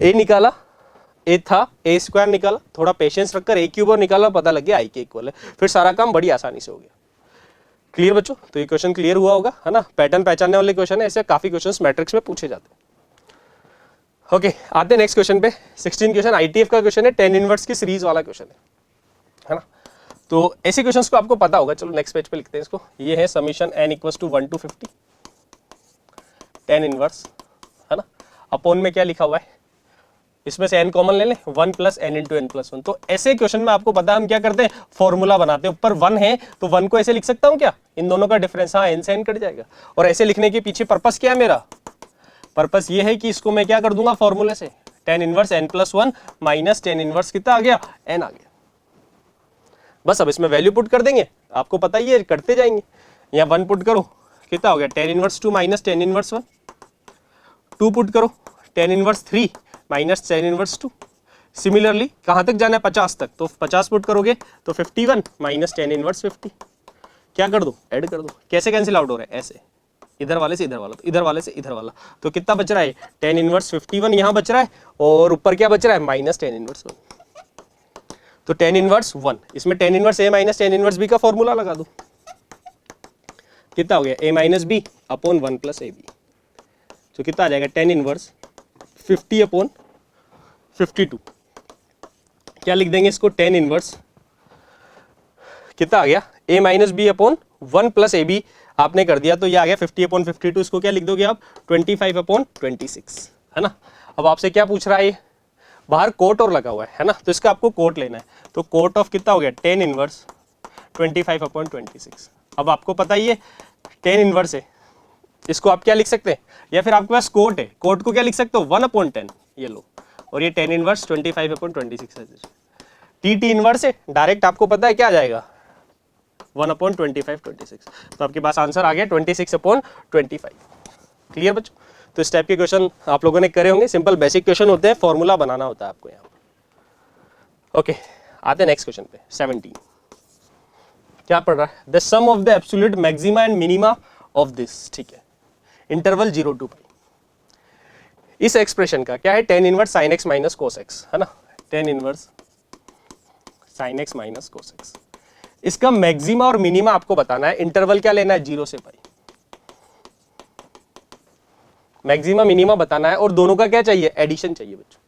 ए निकाला, ए था, ए स्क्वायर निकाला, थोड़ा पेशेंस रखकर ए क्यूब और निकाला, पता लग गया आई के इक्वल है, फिर सारा काम बड़ी आसानी से हो गया। क्लियर बच्चों, तो ये क्वेश्चन क्लियर हुआ होगा, है ना। पैटर्न पहचानने वाले क्वेश्चन है, ऐसे काफी क्वेश्चन मैट्रिक्स में पूछे जाते हैं। ओके, आते हैं नेक्स्ट क्वेश्चन पे। 16 क्वेश्चन आईटीएफ का क्वेश्चन है, 10 इनवर्स की सीरीज वाला क्वेश्चन है ना। तो ऐसे क्वेश्चंस को आपको पता होगा, चलो नेक्स्ट पेज पे लिखते हैं इसको। ये है summation n equals to 1 to 50 10 inverse, है ना। अपॉन में क्या लिखा हुआ है, इसमें से n कॉमन ले लें, 1 plus n into n plus 1। तो ऐसे क्वेश्चन में आपको पता है हम क्या करते हैं, फॉर्मूला बनाते हैं। ऊपर 1 है तो 1 को ऐसे लिख सकता हूं क्या, इन दोनों का डिफरेंस, हाँ n से n कट जाएगा। और ऐसे लिखने के पीछे पर्पस क्या है मेरा, पर्पस ये है कि इसको मैं क्या कर दूंगा फॉर्मूले से, tan inverse n plus 1 minus tan inverse कितना आ गया, n आ गया। बस अब इसमें वैल्यू पुट कर देंगे, आपको पता ही है करते जाएंगे। यहाँ 1 पुट करो, कितना हो गया tan inverse 2 minus tan inverse 1, 2 put करो tan inverse 3 minus tan inverse 2। Similarly कहाँ तक जाना है, 50 तक, तो 50 पुट करोगे तो 51 माइनस tan इनवर्स 50। क्या कर दो, ऐड कर दो। कैसे कैंसिल आउट हो रहा है, ऐसे, इधर वाले से इधर वाला, तो इधर वाले से इधर वाला, तो कितना बच रहा है, tan इनवर्स 51 यहाँ बच रहा है, और ऊपर क्या बच रहा है, माइनस tan इनवर्स 1। तो tan इनवर्स 1, इसमें tan inverse a minus tan inverse b का फॉर्मूला लगा दो, कितना हो गया, a minus b upon 1 plus a b. तो कितना आ जाएगा, tan इनवर्स 50 अपॉन 52। क्या लिख देंगे इसको, tan इनवर्स कितना आ गया, a minus b upon 1 plus a b आपने कर दिया, तो ये आ गया 50 अपॉन 52। इसको क्या लिख दोगे आप, 25 अपॉन 26, है ना। अब आपसे क्या पूछ रहा है, बाहर कोट और लगा हुआ है ना, तो इसका आपको कोट लेना है। तो कोट ऑफ कितना हो गया, tan इनवर्स 25 अपॉन 26। अब आपको पता ही है tan इनवर्स है, इसको आप क्या लिख सकते हैं, या फिर आपके पास कोट है, कोट को क्या लिख सकते हो, 1 अपॉन 10, ये लो, और ये tan इनवर्स 25 अपॉन 26 है। टी इनवर्स है, डायरेक्ट आपको पता है क्या आ जाएगा, 1 अपॉन 25 26। तो आपके पास आंसर आ गया 26 अपॉन 25। क्लियर बच्चों। तो इस टाइप के क्वेश्चन आप लोगों ने करे होंगे, सिंपल बेसिक क्वेश्चन होते हैं, फॉर्मूला बनाना होता है आपको यहाँ पर। ओके, आते हैं नेक्स्ट क्वेश्चन पे। 17 क्या पढ़ रहा है, the sum of the absolute maxima and minima of this, ठीक है, इंटरवल 0 to पाई। इस एक्सप्रेशन का क्या है, tan inverse sin x minus cos x, है ना, tan inverse sin x minus cos x। इसका मैक्सिमा और मिनिमा आपको बताना है, इंटरवल क्या लेना है, 0 से पाई। मैक्सिमा मिनिमा बताना है, और दोनों का क्या चाहिए, एडिशन चाहिए बच्चों,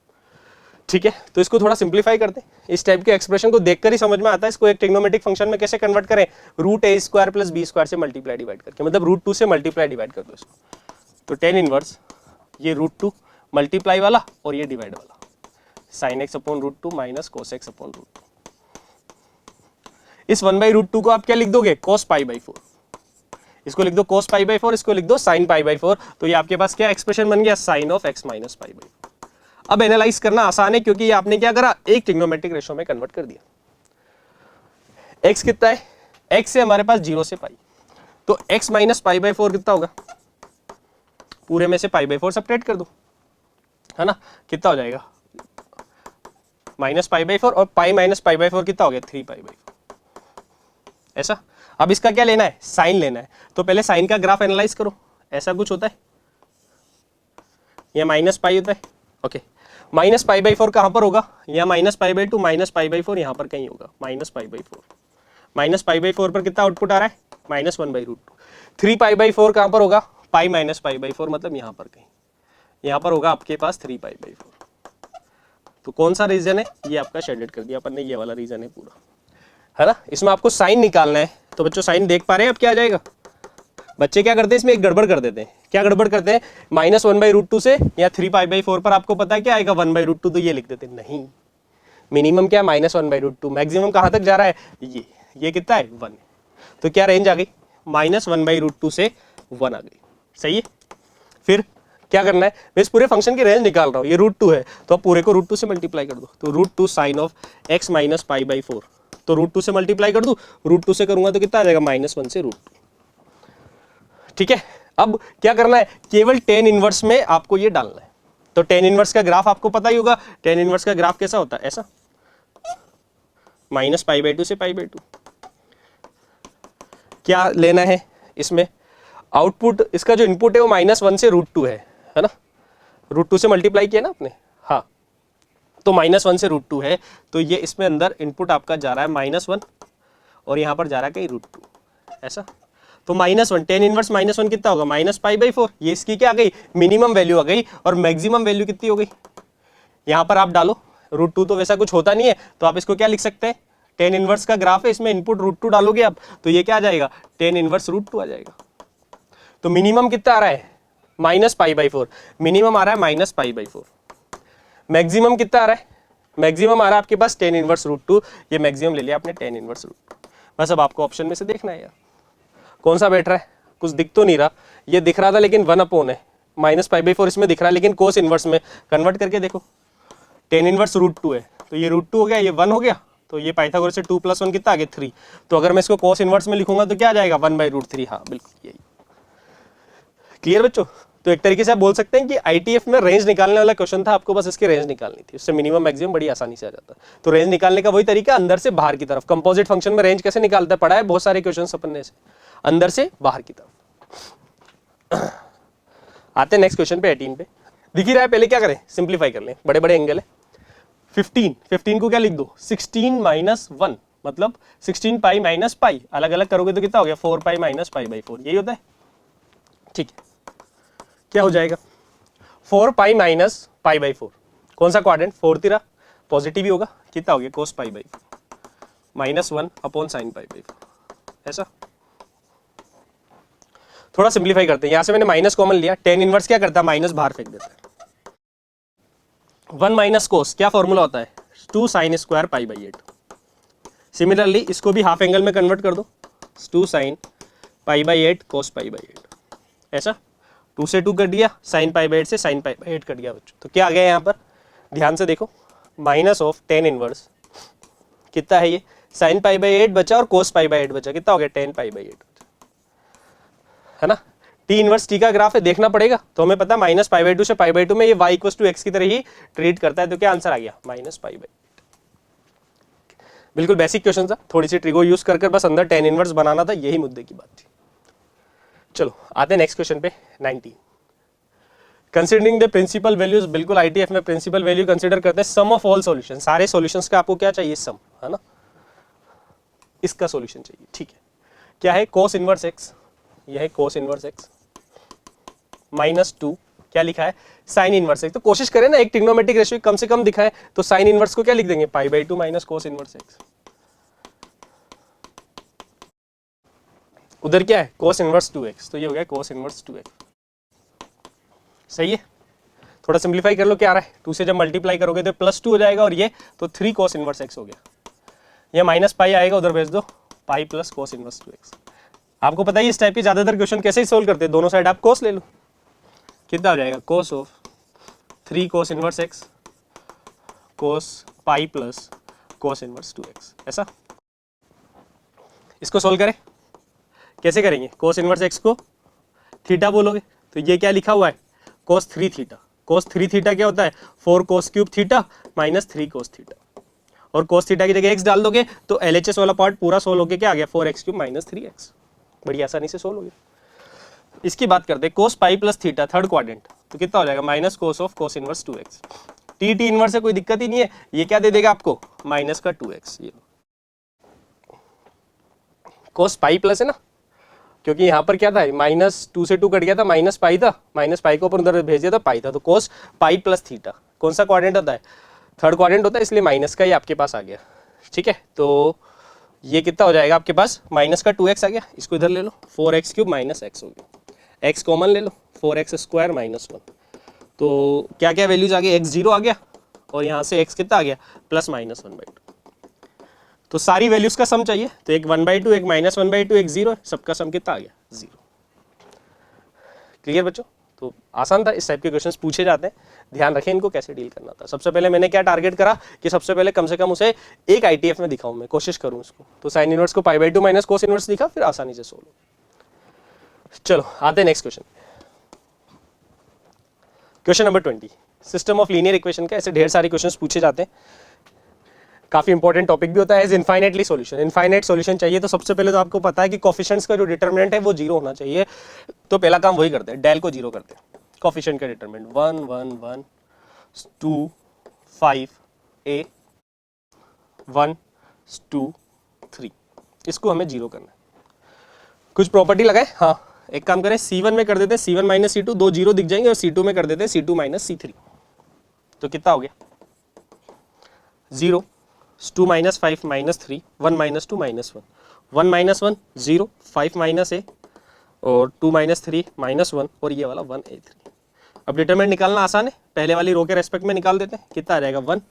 ठीक है। तो इसको थोड़ा सिंप्लीफाई करते हैं, इस टाइप के एक्सप्रेशन को देखकर ही समझ में आता है इसको एक ट्रिग्नोमेट्रिक फंक्शन में कैसे कन्वर्ट करें, root a square plus b square से मल्टीप्लाई डिवाइड करके, मतलब रूट 2 से मल्टीप्लाई डिवाइड कर दो इसको। तो tan इनवर्स ये रूट 2 मल्टीप्लाई वाला और ये डिवाइड वाला, sin x upon root 2 minus cos x upon root 2। इस 1/√2 को आप क्या लिख दोगे, cos पाई बाई 4। इसको लिख दो cos पाई बाई 4, इसको लिख दो sin पाई बाई 4। तो ये आपके पास क्या एक्सप्रेशन बन गया, sin of x minus pi by 4। अब एनालाइज करना आसान है, क्योंकि ये आपने क्या करा, एक ट्रिग्नोमेट्रिक रेशो में कन्वर्ट कर दिया। x कितना है, x है हमारे पास 0 से पाई, तो x माइनस पाई बाई 4 कितना होगा, पूरे में से पाई बाई 4 सब्ट्रैक्ट कर दो, है ना, कितना हो जाएगा, माइनस पाई बाई 4, और पाई माइनस पाई बाई 4 कितना हो गया, 3 पाई बाई 4, ऐसा। अब इसका क्या लेना है, साइन लेना है। तो पहले साइन का ग्राफ एनालाइज करो, ऐसा कुछ होता है, या माइनस पाई होता है, ओके। माइनस पाई बाई 4 कहां पर होगा, या minus pi by 2 minus pi by 4 यहां पर कहीं होगा, minus pi by 4। Minus pi by 4 पर कितना आउटपुट आ रहा है, -1/√2। 3 पाई बाई 4 कहां पर होगा, पाई माइनस पाई बाई 4, मतलब यहां पर कहीं, यहां पर होगा आपके पास 3 पाई बाई 4। तो कौन सा रीजन है, ये आपका शेडेड कर दिया अपन ने, ये वाला रीजन है पूरा, है ना। इसमें आपको साइन निकालना है, तो बच्चों साइन देख पा रहे हैं अब क्या आ जाएगा। बच्चे क्या करते हैं, इसमें एक गड़बड़ कर देते हैं। क्या गड़बड़ करते हैं, -1/√2 से या 3 पाई बाई 4 पर आपको पता है क्या आएगा, 1/√2, तो ये लिख देते हैं। नहीं, मिनिमम क्या, -1/√2, मैक्सिमम कहां तक जा रहा है, ये कितना है, 1। तो क्या रेंज आ गई, -1/√2 से 1 आ गई, सही है। फिर क्या करना है, मैं इस पूरे फंक्शन की रेंज निकाल रहा हूँ, ये √2 है, तो अब पूरे को √2 से मल्टीप्लाई कर दो। तो √2 sine of x minus pi by 4, तो √2 से मल्टीप्लाई कर दूं, √2 से करूंगा तो कितना आ जाएगा, -1 से √2, ठीक है। अब क्या करना है, केवल tan इनवर्स में आपको ये डालना है। तो tan इनवर्स का ग्राफ आपको पता ही होगा, tan इनवर्स का ग्राफ कैसा होता है, ऐसा, -π/2 से π/2। क्या लेना है इसमें, आउटपुट इसका जो इनपुट है वो -1 से √2 है ना, √2 से मल्टीप्लाई किया ना आपने, हाँ, तो -1 से √2 है, तो ये इसमें अंदर इनपुट आपका जा रहा है -1, और यहाँ पर जा रहा है कहीं √2, ऐसा। तो -1, tan इनवर्स -1 कितना होगा, -π/4। ये इसकी क्या आ गई, मिनिमम वैल्यू आ गई, और मैक्सिमम वैल्यू कितनी हो गई, यहाँ पर आप डालो, √2 तो वैसा कुछ होता नहीं है, तो आप इसको क्या लिख सकते हैं, tan इनवर्स का ग्राफ है, इसमें इनपुट √2 डालोगे आप, तो ये क्या आ जाएगा, tan इनवर्स √2 आ जाएगा। तो मिनिमम कितना आ रहा है, माइनस पाई बाई 4, मिनिमम आ रहा है माइनस पाई बाई 4, मैक्सिमम कितना आ रहा है, मैक्सिमम आ रहा है आपके पास tan इनवर्स रूट 2, ये मैक्सिमम ले लिया आपने tan इनवर्स रूट 2। बस अब आपको ऑप्शन में से देखना है यार कौन सा बैठ रहा है, कुछ दिख तो नहीं रहा, ये दिख रहा था लेकिन 1 अपॉन है, माइनस पाई बाई 4 इसमें दिख रहा है लेकिन कोस इनवर्स में कन्वर्ट करके देखो, tan इनवर्स रूट 2 है तो ये रूट 2 हो गया, ये 1 हो गया, तो ये पाइथागोरस से 2 + 1 कितना आ गया 3, तो अगर मैं इसको कोस इनवर्स में लिखूंगा तो क्या आ जाएगा 1/√3, हाँ बिल्कुल यही। क्लियर बच्चों, तो एक तरीके से आप बोल सकते हैं कि आईटीएफ में रेंज निकालने वाला क्वेश्चन था, आपको बस इसकी रेंज निकालनी थी, उससे मिनिमम मैक्सिमम बड़ी आसानी से आ जाता है। तो रेंज निकालने का वही तरीका अंदर से बाहर की तरफ, कंपोजिट फंक्शन में रेंज कैसे निकालता है पढ़ा है बहुत सारे क्वेश्चन अपन ने से, अंदर से बाहर की तरफ। आते हैं नेक्स्ट क्वेश्चन पे 18 पे, दिख ही रहा है, पहले क्या करें सिंप्लीफाई कर लें, बड़े बड़े एंगल है, 15 को क्या लिख दो 16 - 1 मतलब 16 पाई माइनस पाई, अलग अलग करोगे तो कितना हो गया 4 पाई माइनस पाई बाई 4, यही होता है। ठीक है, क्या हो जाएगा 4 पाई माइनस पाई बाई 4, कौन सा क्वाड्रेंट 4 तिरा पॉजिटिव ही होगा, कितना हो गया cos pi by 4 -1 upon sine pi by 4, ऐसा। थोड़ा सिंप्लीफाई करते हैं, यहां से मैंने माइनस कॉमन लिया, tan इनवर्स क्या करता है माइनस बाहर फेंक देता है, 1 माइनस कोस क्या फॉर्मूला होता है 2 sine square pi by 8। Similarly इसको भी हाफ एंगल में कन्वर्ट कर दो, 2 sign pi by 8 cos pi by 8, ऐसा। 2 से 2 कट गया, साइन पाई बाई 8 से साइन पाई बाई 8 कट गया बच्चों, तो क्या आ गया यहाँ पर ध्यान से देखो, माइनस ऑफ tan इनवर्स कितना है ये साइन पाई बाई 8 बचा और कोस पाई बाई 8 बचा, कितना हो गया tan पाई बाई 8 है ना। टी इनवर्स टी का ग्राफ है, देखना पड़ेगा, तो हमें पता माइनस पाई बाई 2 से पाई बाई 2 में ये y = x की तरह ही ट्रीट करता है, तो क्या आंसर आ गया माइनस पाई बाई। बिल्कुल बेसिक क्वेश्चन था, थोड़ी सी ट्रिगो यूज कर बस अंदर tan इनवर्स बनाना था, यही मुद्दे की बात थी। चलो आते हैं नेक्स्ट क्वेश्चन पे 19, कंसीडरिंग द प्रिंसिपल वैल्यूज, बिल्कुल आईटीएफ में प्रिंसिपल वैल्यू कंसीडर करते हैं, सम ऑफ ऑल सॉल्यूशन, सारे सॉल्यूशंस का आपको क्या चाहिए सम, है ना, इसका सॉल्यूशन चाहिए। ठीक है, क्या है कोस इनवर्स x, यह है कोस इनवर्स x -2, क्या लिखा है साइन इनवर्स x, तो कोशिश करें ना एक ट्रिग्नोमेट्रिक रेशियो कम से कम दिखाए, तो साइन इनवर्स को क्या लिख देंगे pi by 2 minus cos inverse x, उधर क्या है कोस इनवर्स 2x, तो ये हो गया कोस इनवर्स 2x, सही है। थोड़ा सिंप्लीफाई कर लो, क्या आ रहा है 2 से जब मल्टीप्लाई करोगे तो +2 हो जाएगा, और ये तो 3 कोस इनवर्स x हो गया, ये माइनस पाई आएगा उधर भेज दो, pi plus cos inverse 2x। आपको पता है इस टाइप के ज्यादातर क्वेश्चन कैसे ही सोल्व करते हैं, दोनों साइड आप कोस ले लो, कितना हो जाएगा cos of 3 cos inverse x cos pi plus cos inverse 2x, ऐसा। इसको सोल्व करें, कैसे करेंगे कोस इनवर्स x को थीटा बोलोगे, तो ये क्या लिखा हुआ है कोस 3 थीटा, कोस 3 थीटा क्या होता है 4 cos cube theta minus 3 cos theta, और कोस थीटा की जगह x डाल दोगे तो LHS वाला पार्ट पूरा सोल्व होके क्या आ गया 4x³ माइनस 3x, बड़ी आसानी से सोल्व हो गया। इसकी बात करते हैं cos pi plus theta third quadrant, तो कितना हो जाएगा minus cos of cos inverse 2x, T inverse से कोई दिक्कत ही नहीं है, ये क्या दे देगा आपको माइनस का 2x, ये कोस पाई प्लस है ना, क्योंकि यहाँ पर क्या था -2 से 2 कट गया था, माइनस पाई था, माइनस पाई को ऊपर उधर भेज दिया था पाई था, तो कोस पाई प्लस थीटा कौन सा क्वाड्रेंट होता है थर्ड क्वाड्रेंट होता है, इसलिए माइनस का ही आपके पास आ गया। ठीक है, तो ये कितना हो जाएगा आपके पास माइनस का 2x आ गया, इसको इधर ले लो 4x³ माइनस x हो गया, x कॉमन ले लो 4x² माइनस 1, तो क्या क्या वैल्यूज आ गई x 0 आ गया, और यहाँ से x कितना आ गया +-1/2, तो सारी वैल्यूज का सम चाहिए, तो एक 1/2 एक -1/2 एक 0 है, सबका सम कितना आ गया 0। क्लियर बच्चों, तो आसान था, इस टाइप के क्वेश्चंस पूछे जाते हैं, ध्यान रखें इनको कैसे डील करना था। सबसे पहले मैंने क्या टारगेट करा कि सबसे पहले कम से कम उसे एक आईटीएफ में दिखाऊं, मैं कोशिश करूं उसको, तो साइन इनवर्स को π/2 माइनस कोस इनवर्स दिखा, फिर आसानी से सोल्व। चलो आते हैं next question, question number 20, system of linear equation का ऐसे ढेर सारे क्वेश्चंस पूछे जाते हैं, काफी इंपॉर्टेंट टॉपिक भी होता है, as infinitely solution, infinite solution चाहिए तो सबसे पहले तो आपको पता है कि कोफिशिएंट्स का जो डिटरमिनेंट है वो 0 होना चाहिए, तो पहला काम वही करते हैं, डेल को 0 करते हैं, कोफिशिएंट का डिटरमिनेंट 1 1 1 2 5 a 1 2 3, इसको हमें 0 करना है। कुछ प्रॉपर्टी लगाए, हाँ एक काम करें C1 में कर देते हैं C1 माइनस C2, 2 0 दिख जाएंगे, और C2 में कर देते हैं C2 माइनस C3, तो कितना हो गया 0 2 minus 5 minus 3 1 minus 2 minus 1 1 minus 1 0 5 minus a और 2 - 3 -1 और ये वाला 1a3। अब डिटरमिनेंट निकालना आसान है, पहले वाली रो के रेस्पेक्ट में निकाल देते हैं। कितना आ जाएगा 1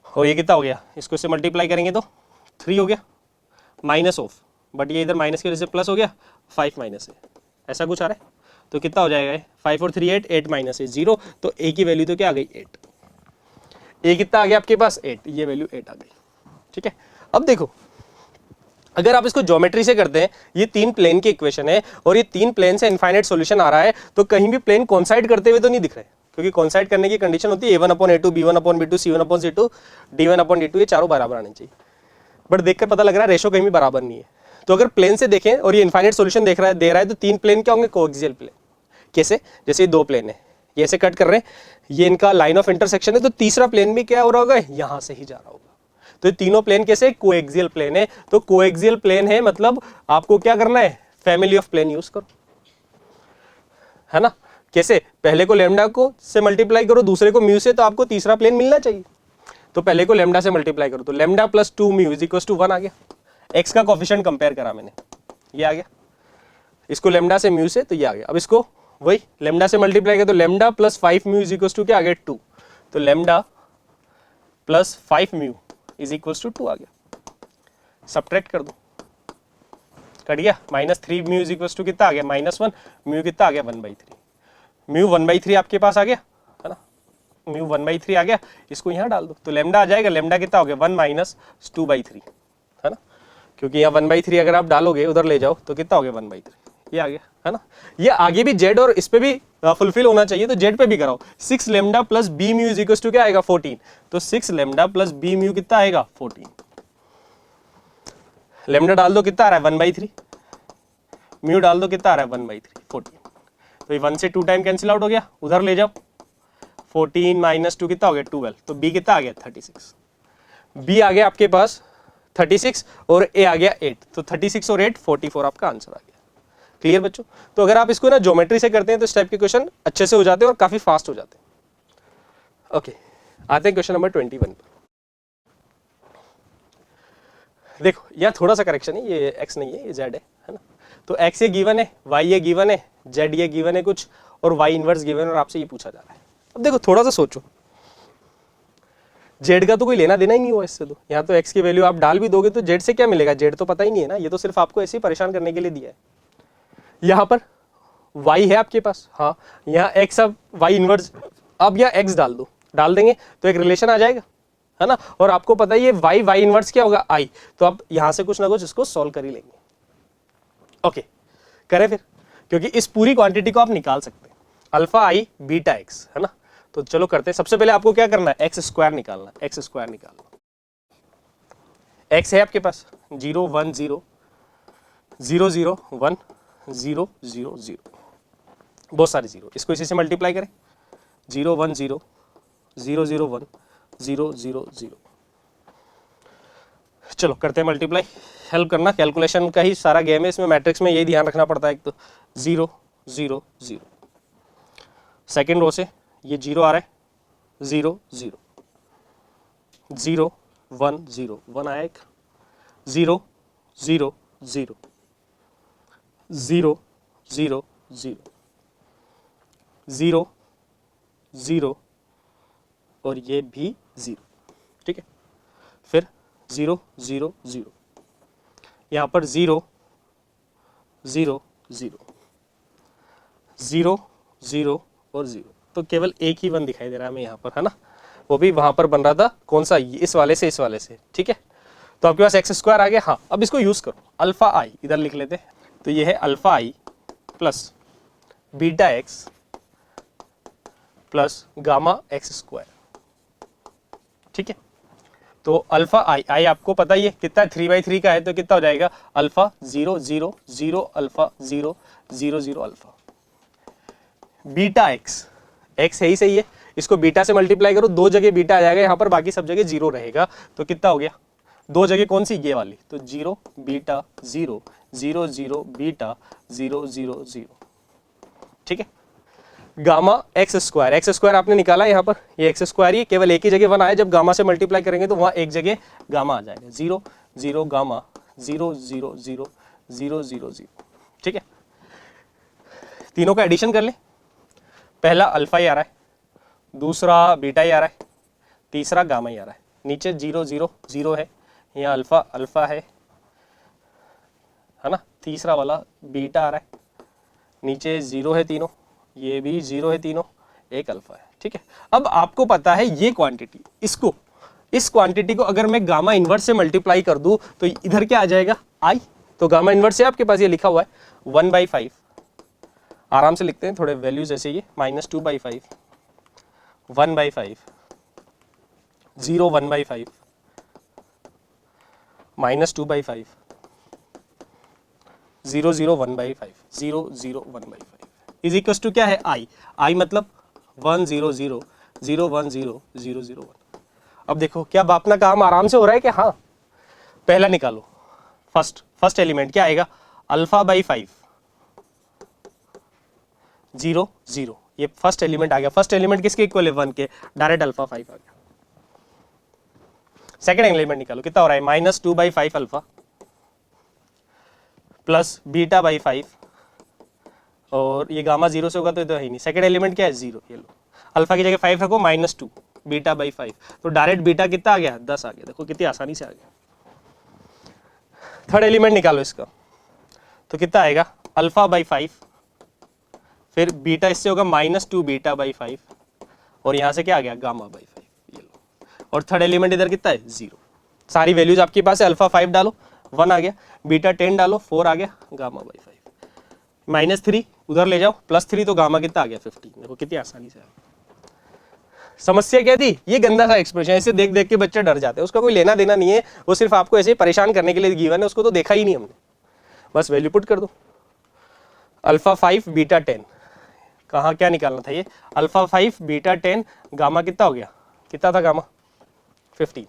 और ये कितना हो गया, इसको इससे मल्टीप्लाई करेंगे तो 3 हो गया माइनस ऑफ, बट ये इधर माइनस की वजह से प्लस हो गया 5 माइनस है, ऐसा कुछ आ रहा है। तो कितना हो जाएगा ये 5 और 3 8, 8 माइनस है 0, तो a की वैल्यू तो क्या आ गई 8। a कितना आ गया आपके पास 8, ये वैल्यू 8 आ गई। ठीक है, अब देखो अगर आप इसको ज्योमेट्री से करते हैं, ये 3 प्लेन की इक्वेशन है और ये 3 प्लेन से इनफाइनाइट सॉल्यूशन आ रहा है, तो कहीं भी प्लेन कोइंसाइड करते हुए तो नहीं दिख रहे, क्योंकि कोइंसाइड करने की कंडीशन होती है a1/a2, b1/b2, c1/c2, d1/d2, ये चारों बराबर आने चाहिए। बट देखकर पता लग रहा है रेशो कहीं भी बराबर नहीं है। तो अगर प्लेन से देखें और ये इनफाइनाइट सॉल्यूशन देख रहा है दे रहा है, तो 3 प्लेन क्या होंगे, कोएक्सियल प्लेन। कैसे, जैसे ये 2 प्लेन है, ये ऐसे कट कर रहे हैं, ये इनका लाइन ऑफ इंटरसेक्शन है, तो तीसरा प्लेन भी क्या हो रहा होगा, यहां से ही जा रहा होगा। तो ये तीनों प्लेन कैसे, कोएक्सियल प्लेन है। तो कोएक्सियल प्लेन है मतलब आपको क्या करना है, फैमिली ऑफ प्लेन यूज करो, है ना। कैसे, पहले को लैम्डा को से मल्टीप्लाई करो, दूसरे को म्यू से, तो आपको तीसरा प्लेन मिलना चाहिए। तो पहले को लैम्डा से मल्टीप्लाई करो, तो lambda plus 2 mu is equal to 1 आ गया। एक्स का कोफिशिएंट कंपेयर करा मैंने, ये आ गया। इसको लैम्डा से म्यू से, तो ये आ गया। अब इसको वही लैम्डा से मल्टीप्लाई किया, तो lambda plus 5 mu is equal to क्या आ गया 2। तो lambda plus 5 mu is equal to 2 आ गया। सब्ट्रैक्ट कर दो, कट गया। -3 म्यू इज इक्वल टू कितना आ गया -1, म्यू कितना आ गया 1/3। म्यू 1/3 आपके पास आ गया, है ना, म्यू 1/3 आ गया। इसको यहाँ डाल दो, तो लैम्डा आ जाएगा, लैम्डा कितना हो गया 1 - 2/3, है ना, क्योंकि यहाँ 1/3 अगर आप डालोगे उधर ले जाओ तो कितना हो गया 1/3, ये आ गया, है ना। ये आगे भी जेड और इस पे भी फुलफिल होना चाहिए, तो जेड पे भी कराओ। 6 lambda plus b mu is equal to क्या आएगा 14, तो 6 लैम्डा प्लस बी म्यू कितना आएगा 14। लैम्डा डाल दो, कितना आ रहा है 1/3, म्यू डाल दो, कितना आ रहा है 1/3, 14। तो ये 1 से 2 टाइम कैंसिल आउट हो गया, उधर ले जाओ। 14 माइनस 2 कितना हो गया 12, तो बी कितना आ गया 36। बी आ गया आपके पास 36 और ए आ गया 8, तो 36 और 8 44 आपका आंसर आ गया। क्लियर बच्चों। तो अगर आप इसको ना ज्योमेट्री से करते हैं तो इस टाइप के क्वेश्चन अच्छे से हो जाते हैं और काफी फास्ट हो जाते हैं। ओके, आते हैं क्वेश्चन नंबर 21 पर। देखो यह थोड़ा सा करेक्शन है, ये एक्स नहीं है, ये जेड है ना। तो एक्स ये गिवन है, वाई ये गिवन है, जेड ये गिवन है कुछ, और वाई इनवर्स गिवन है, और आपसे ये पूछा जा रहा है। अब देखो थोड़ा सा सोचो, जेड का तो कोई लेना देना ही नहीं हुआ इससे, तो यहाँ तो एक्स की वैल्यू आप डाल भी दोगे तो जेड से क्या मिलेगा, जेड तो पता ही नहीं है ना, ये तो सिर्फ आपको ऐसे ही परेशान करने के लिए दिया है। यहाँ पर y है आपके पास, हाँ यहाँ x, अब y इनवर्स, अब यहाँ x डाल दो, डाल देंगे तो एक रिलेशन आ जाएगा, है ना। और आपको पता ही है y इनवर्स क्या होगा i, तो आप यहाँ से कुछ ना कुछ इसको सॉल्व कर ही लेंगे। ओके करें फिर, क्योंकि इस पूरी क्वांटिटी को आप निकाल सकते हैं, अल्फा i बीटा x, है ना। तो चलो करते हैं। सबसे पहले आपको क्या करना है, एक्स स्क्वायर निकालना, एक्स स्क्वायर निकालना। x है आपके पास 0 1 0 0 0 1 0 0 0, बहुत सारे जीरो, इसको इसी से मल्टीप्लाई करें, 0 1 0 0 0 1 0 0 0। चलो करते हैं मल्टीप्लाई, हेल्प करना, कैलकुलेशन का ही सारा गेम है इसमें, मैट्रिक्स में यही ध्यान रखना पड़ता है। एक तो 0 0 0, सेकेंड रो से ये 0 आ रहा है, 0 0 0 1 0 1 आया एक, 0 0 0 0 0 0 0 0 और ये भी 0, ठीक है। फिर 0 0 0, यहाँ पर 0 0 0 0 0 और 0, तो केवल एक ही 1 दिखाई दे रहा है हमें यहाँ पर, है ना। वो भी वहाँ पर बन रहा था, कौन सा, इस वाले से इस वाले से, ठीक है। तो आपके पास एक्स स्क्वायर आ गया। हाँ अब इसको यूज़ करो, अल्फा आई इधर लिख लेते हैं, तो ये है alpha I plus beta X plus gamma X square, ठीक है। तो अल्फा आई, आई आपको पता ही है कितना, 3/3 का है, तो कितना हो जाएगा alpha 0 0 0 alpha 0 0 0 alpha. Beta x, x है ही सही है, इसको बीटा से मल्टीप्लाई करो, 2 जगह बीटा आ जाएगा यहाँ पर, बाकी सब जगह 0 रहेगा, तो कितना हो गया, 2 जगह कौन सी, ये वाली, तो 0 बीटा 0 0 0 बीटा 0 0 0, ठीक है। Gamma X square, x square आपने निकाला यहाँ पर, ये एक्स स्क्वायर ही केवल एक ही जगह 1 आया, जब गामा से मल्टीप्लाई करेंगे तो वहाँ एक जगह गामा आ जाएगा, 0 0 गामा 0 0 0 0 0 0, ठीक है। तीनों का एडिशन कर ले, पहला अल्फा ही आ रहा है, दूसरा बीटा ही आ रहा है, तीसरा गामा ही आ रहा है। नीचे 0 0 0 है, यहाँ अल्फा अल्फा है ना, तीसरा वाला बीटा आ रहा है, नीचे 0 है तीनों, ये भी 0 है तीनों, एक अल्फा है। ठीक है, अब आपको पता है ये क्वांटिटी, इसको इस क्वांटिटी को अगर मैं गामा इनवर्स से मल्टीप्लाई कर दूं तो इधर क्या आ जाएगा आई। तो गामा इनवर्स से आपके पास ये लिखा हुआ है 1/5, आराम से लिखते हैं थोड़े वैल्यूज ऐसे, ये -2/5, 1/5, 0 1/5, -2/5, 0 0 1/5, 0 0 1/5 इज इक्वल टू क्या है आई। आई मतलब 1 0 0 0 1 0 0 0 1। अब देखो क्या अपना काम आराम से हो रहा है कि हाँ। पहला निकालो, फर्स्ट एलिमेंट क्या आएगा, α/5, 0 0, ये फर्स्ट एलिमेंट आ गया। फर्स्ट एलिमेंट किसके इक्वल है, 1 के, डायरेक्ट α5 आ गया। सेकंड एलिमेंट निकालो, कितना हो रहा है, -2/5 अल्फा प्लस β/5, और ये गामा 0 से होगा तो है ही नहीं। सेकंड एलिमेंट क्या है, 0, ये लो, अल्फा की जगह 5 रखो, -2 β/5, तो डायरेक्ट बीटा कितना आ गया, 10 आ गया। देखो कितनी आसानी से आ गया। थर्ड एलिमेंट निकालो इसका, तो कितना आएगा, α/5, फिर बीटा इससे होगा -2 β/5, और यहां से क्या आ गया, गामा/5, ये लो। और थर्ड एलिमेंट इधर कितना है, 0। सारी वैल्यूज आपके पास है, α5 डालो 1 आ गया, बीटा 10 डालो 4 आ गया, गामा/5, -3 उधर ले जाओ, +3 तो गामा कितना आ गया, 15। देखो कितनी आसानी से। समस्या क्या थी, ये गंदा सा एक्सप्रेशन, ऐसे देख देख के बच्चे डर जाते हैं, उसका कोई लेना देना नहीं है, वो सिर्फ आपको ऐसे परेशान करने के लिए गिवन है, उसको तो देखा ही नहीं हमने। बस वैल्यू पुट कर दो, α5 बीटा 10, कहाँ क्या निकालना था, ये α5 बीटा 10, गामा कितना हो गया, कितना था गामा, 15,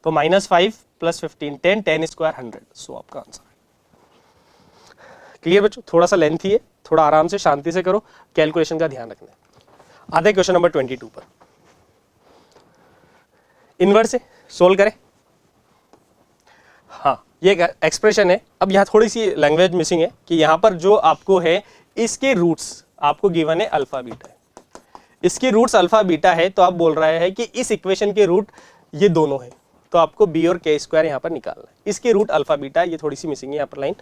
तो -5 + 15 10 10 स्क्वायर 100, सो आपका आंसर है। क्लियर बच्चों, थोड़ा सा लेंथी है, थोड़ा आराम से शांति से करो, कैलकुलेशन का ध्यान रखना है। आधे क्वेश्चन नंबर 22 पर इनवर्स से सोल्व करें। हाँ, ये एक्सप्रेशन है। अब यहाँ थोड़ी सी लैंग्वेज मिसिंग है कि यहाँ पर जो आपको है, इसके रूट्स आपको गिवन है अल्फा बीटा है, इसके रूट्स अल्फा बीटा है, तो आप बोल रहे हैं कि इस इक्वेशन के रूट ये दोनों है, तो आपको बी और के स्क्वायर यहाँ पर निकालना है। इसके रूट अल्फा बीटा, ये थोड़ी सी मिसिंग है यहाँ पर लाइन,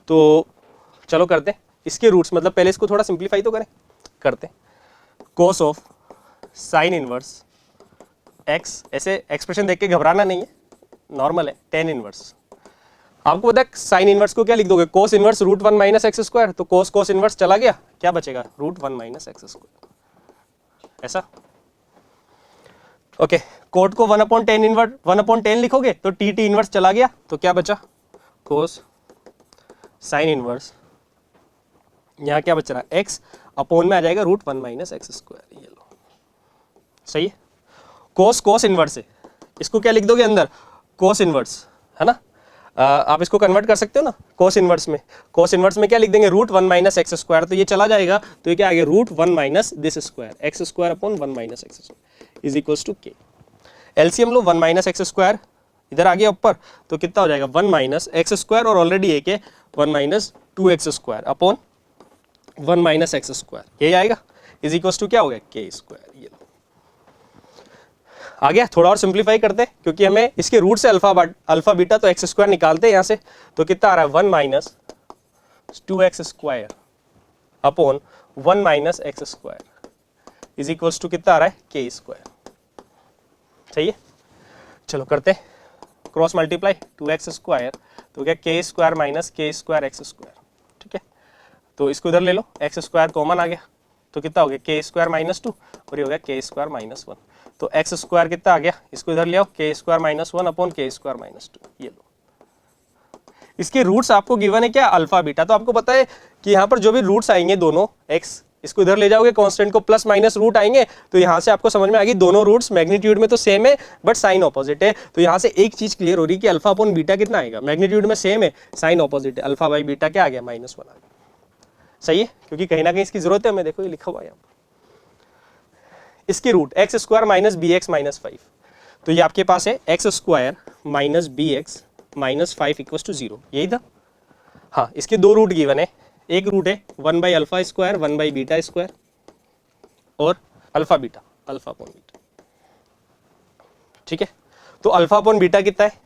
तो चलो करते हैं। इसके रूट्स मतलब पहले इसको थोड़ा सिंप्लीफाई तो करें, करते हैं। Cos of sine inverse x, ऐसे एक्सप्रेशन देख के घबराना नहीं है, नॉर्मल है, टेन इनवर्स। आपको पता है साइन इनवर्स को क्या लिख दोगे, कोस इनवर्स √1 - x², तो कोस इनवर्स चला गया, क्या बचेगा, √1 - x², ऐसा। ओके, कोट को 1/10 लिखोगे तो टी इनवर्स चला गया, तो क्या बचा, कोस साइन इनवर्स, यहाँ क्या बच रहा है, x अपॉन में आ जाएगा √1 - x², ये लो, सही है। कोस इनवर्स है, इसको क्या लिख दोगे अंदर, कोस इनवर्स, है ना। आप इसको कन्वर्ट कर सकते हो ना कोस इनवर्स में क्या लिख देंगे, √1 - x², तो ये चला जाएगा, तो ये क्या आ गया, √1 - this square, x² upon 1 - x² is equal to k। LCM लो, 1 - x² इधर आ गया ऊपर, तो कितना हो जाएगा, 1 - x², और ऑलरेडी एक है 1 - 2x² अपॉन 1 - x², यही आएगा, इज इक्वल टू क्या हो गया, k²। ये आ गया। थोड़ा और सिंप्लीफाई करते हैं, क्योंकि हमें इसके रूट से अल्फा बीटा, तो x² निकालते हैं यहाँ से, तो कितना आ रहा है, 1 - 2x² upon 1 - x² is equal to कितना आ रहा है, k²। सही है, चलो करते हैं क्रॉस मल्टीप्लाई, 2x², तो क्या k² - k² x², ठीक है। तो इसको इधर ले लो, x² कॉमन आ गया, तो कितना हो गया, k² - 2, और ये हो गया k² - 1, तो x² कितना आ गया, इसको इधर ले आओ, k² - 1 अपॉन k² - 2, ये लो। इसके रूट्स आपको गिवन है क्या, अल्फा बीटा, तो आपको पता है कि यहाँ पर जो भी रूट्स आएंगे दोनों x, इसको इधर ले जाओगे, कांस्टेंट को प्लस माइनस रूट आएंगे, तो यहाँ से आपको समझ में आ गई दोनों रूट्स मैग्नीट्यूड में तो सेम है बट साइन ऑपोजिट है। तो यहाँ से एक चीज क्लियर हो रही है कि अल्फा अपॉन बीटा कितना आएगा, मैग्नीट्यूड में सेम है, साइन ऑपोजिट है, अल्फा बाई बीटा क्या आ गया, -1 आ गया। सही है, क्योंकि कहीं ना कहीं इसकी जरूरत है हमें, देखो ये लिखा हुआ है यहाँ पर। इसकी रूट x² - bx - 5, तो ये आपके पास है x² - bx - 5 = 0, यही था। हाँ, इसके दो रूट गिवन है, एक रूट है 1/α² 1/β² और alpha beta, alpha upon beta. ठीक है, तो अल्फा अपॉन बीटा कितना है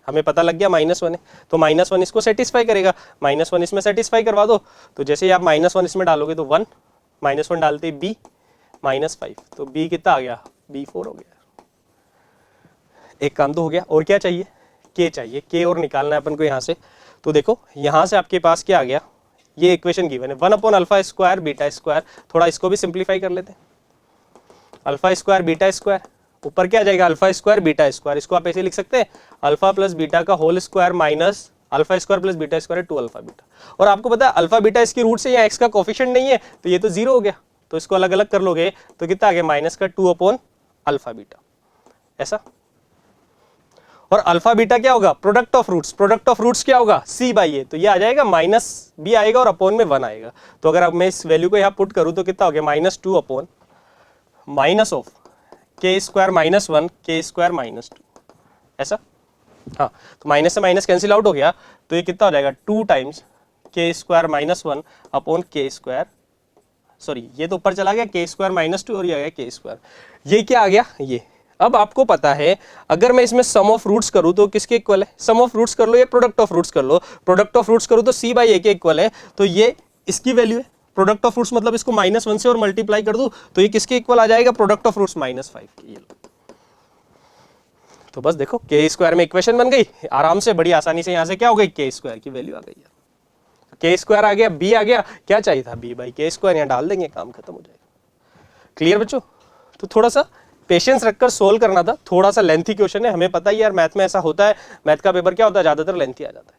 हमें पता लग गया, -1 है, तो -1 इसको सेटिस्फाई करेगा, -1 इसमें सेटिस्फाई करवा दो। तो जैसे ही आप -1 इसमें डालोगे तो 1, -1 डालते b -5, तो b कितना आ गया, b4 हो गया। एक काम तो हो गया, और क्या चाहिए, k चाहिए, k और निकालना है अपन को यहाँ से। तो देखो यहाँ से आपके पास क्या आ गया, ये इक्वेशन गिवन है 1/α² β²। थोड़ा इसको भी सिंप्लीफाई कर लेते हैं, α² β², ऊपर क्या आ जाएगा α² β², इसको आप ऐसे लिख सकते हैं अल्फा प्लस बीटा का whole square minus α² plus β² 2α beta. और आपको पता है अल्फा बीटा इसकी रूट से, यहाँ x का कोफिशिएंट नहीं है तो ये तो 0 हो गया, तो इसको अलग अलग कर लोगे तो कितना आ गया -2/α बीटा, ऐसा। और अल्फा बीटा क्या होगा, product of roots, product of roots क्या होगा c/a, तो ये आ जाएगा -b आएगा और अपॉन में 1 आएगा। तो अगर अब मैं इस वैल्यू को यहाँ पुट करूँ तो कितना हो गया -2 माइनस ऑफ k² -1 k² -2, ऐसा। हाँ, तो माइनस से माइनस कैंसिल आउट हो गया, तो ये कितना हो जाएगा 2 times k² -1 upon k², sorry ये तो ऊपर चला गया k² -2 और ये आ गया k², ये क्या आ गया ये। अब आपको पता है अगर मैं इसमें सम ऑफ रूट्स करूं तो किसके इक्वल है, सम ऑफ रूट्स कर लो या प्रोडक्ट ऑफ रूट्स कर लो, प्रोडक्ट ऑफ रूट्स करूं तो c/a के इक्वल है, तो ये इसकी वैल्यू है। प्रोडक्ट ऑफ रूट्स मतलब इसको -1 से और मल्टीप्लाई कर दूं तो ये किसके इक्वल आ जाएगा, प्रोडक्ट ऑफ रूट्स -5 के। ये तो बस देखो k² में इक्वेशन बन गई आराम से, बड़ी आसानी से। यहाँ से क्या हो गई, k² की वैल्यू आ गई, k² आ गया, b आ गया, क्या चाहिए था b/k², यहाँ डाल देंगे काम खत्म हो जाएगा। क्लियर बच्चों, तो थोड़ा सा पेशेंस रखकर सोल्व करना था, थोड़ा सा लेंथी क्वेश्चन है, हमें पता ही यार मैथ में ऐसा होता है, मैथ का पेपर क्या होता है ज्यादातर लेंथी आ जाता है।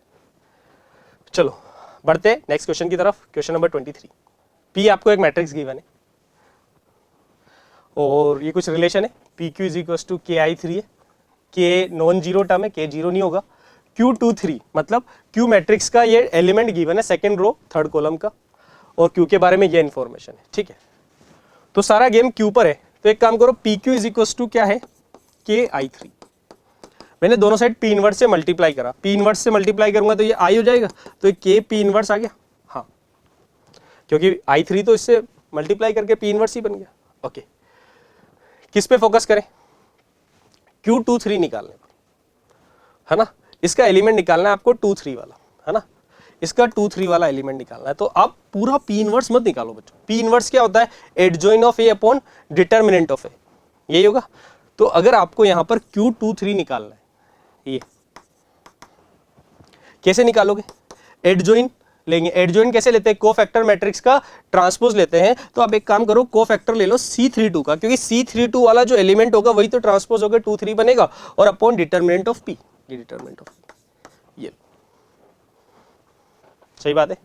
चलो बढ़ते हैं नेक्स्ट क्वेश्चन की तरफ, क्वेश्चन नंबर 23। P आपको एक मैट्रिक्स गिवन है और ये कुछ रिलेशन है, PQ = KI3 है, K नॉन जीरो टर्म है, K जीरो नहीं होगा, Q23 मतलब Q मैट्रिक्स का ये एलिमेंट गिवन है, सेकेंड रो थर्ड कॉलम का, और Q के बारे में ये इंफॉर्मेशन है। ठीक है, तो सारा गेम Q पर है, तो एक काम करो PQ = क्या है, KI3। मैंने दोनों साइड P इनवर्स से मल्टीप्लाई करा, P इनवर्स से मल्टीप्लाई करूंगा तो ये I हो जाएगा, तो ये K P इनवर्स आ गया, हाँ क्योंकि I3 तो इससे मल्टीप्लाई करके P इनवर्स ही बन गया। ओके, किस पे फोकस करें, Q23 निकालने पर, है ना, इसका एलिमेंट निकालना है आपको 2 3 वाला, है ना, इसका 2 3 वाला एलिमेंट निकालना है। तो आप पूरा P इनवर्स मत निकालो बच्चों, P इनवर्स क्या होता है, adjoin of A upon determinant of A, यही होगा। तो अगर आपको यहां पर Q23 निकालना है, ये कैसे निकालोगे, एडजॉइन लेंगे, एडजॉइन कैसे लेते हैं, कोफैक्टर मैट्रिक्स का ट्रांसपोज लेते हैं। तो आप एक काम करो, कोफैक्टर ले लो C32 का, क्योंकि C32 वाला जो एलिमेंट होगा वही तो ट्रांसपोज होकर 2 3 बनेगा, और अपॉन डिटर्मिनेंट ऑफ P, ये डिटर्मिनेंट ऑफ P, ये सही बात है।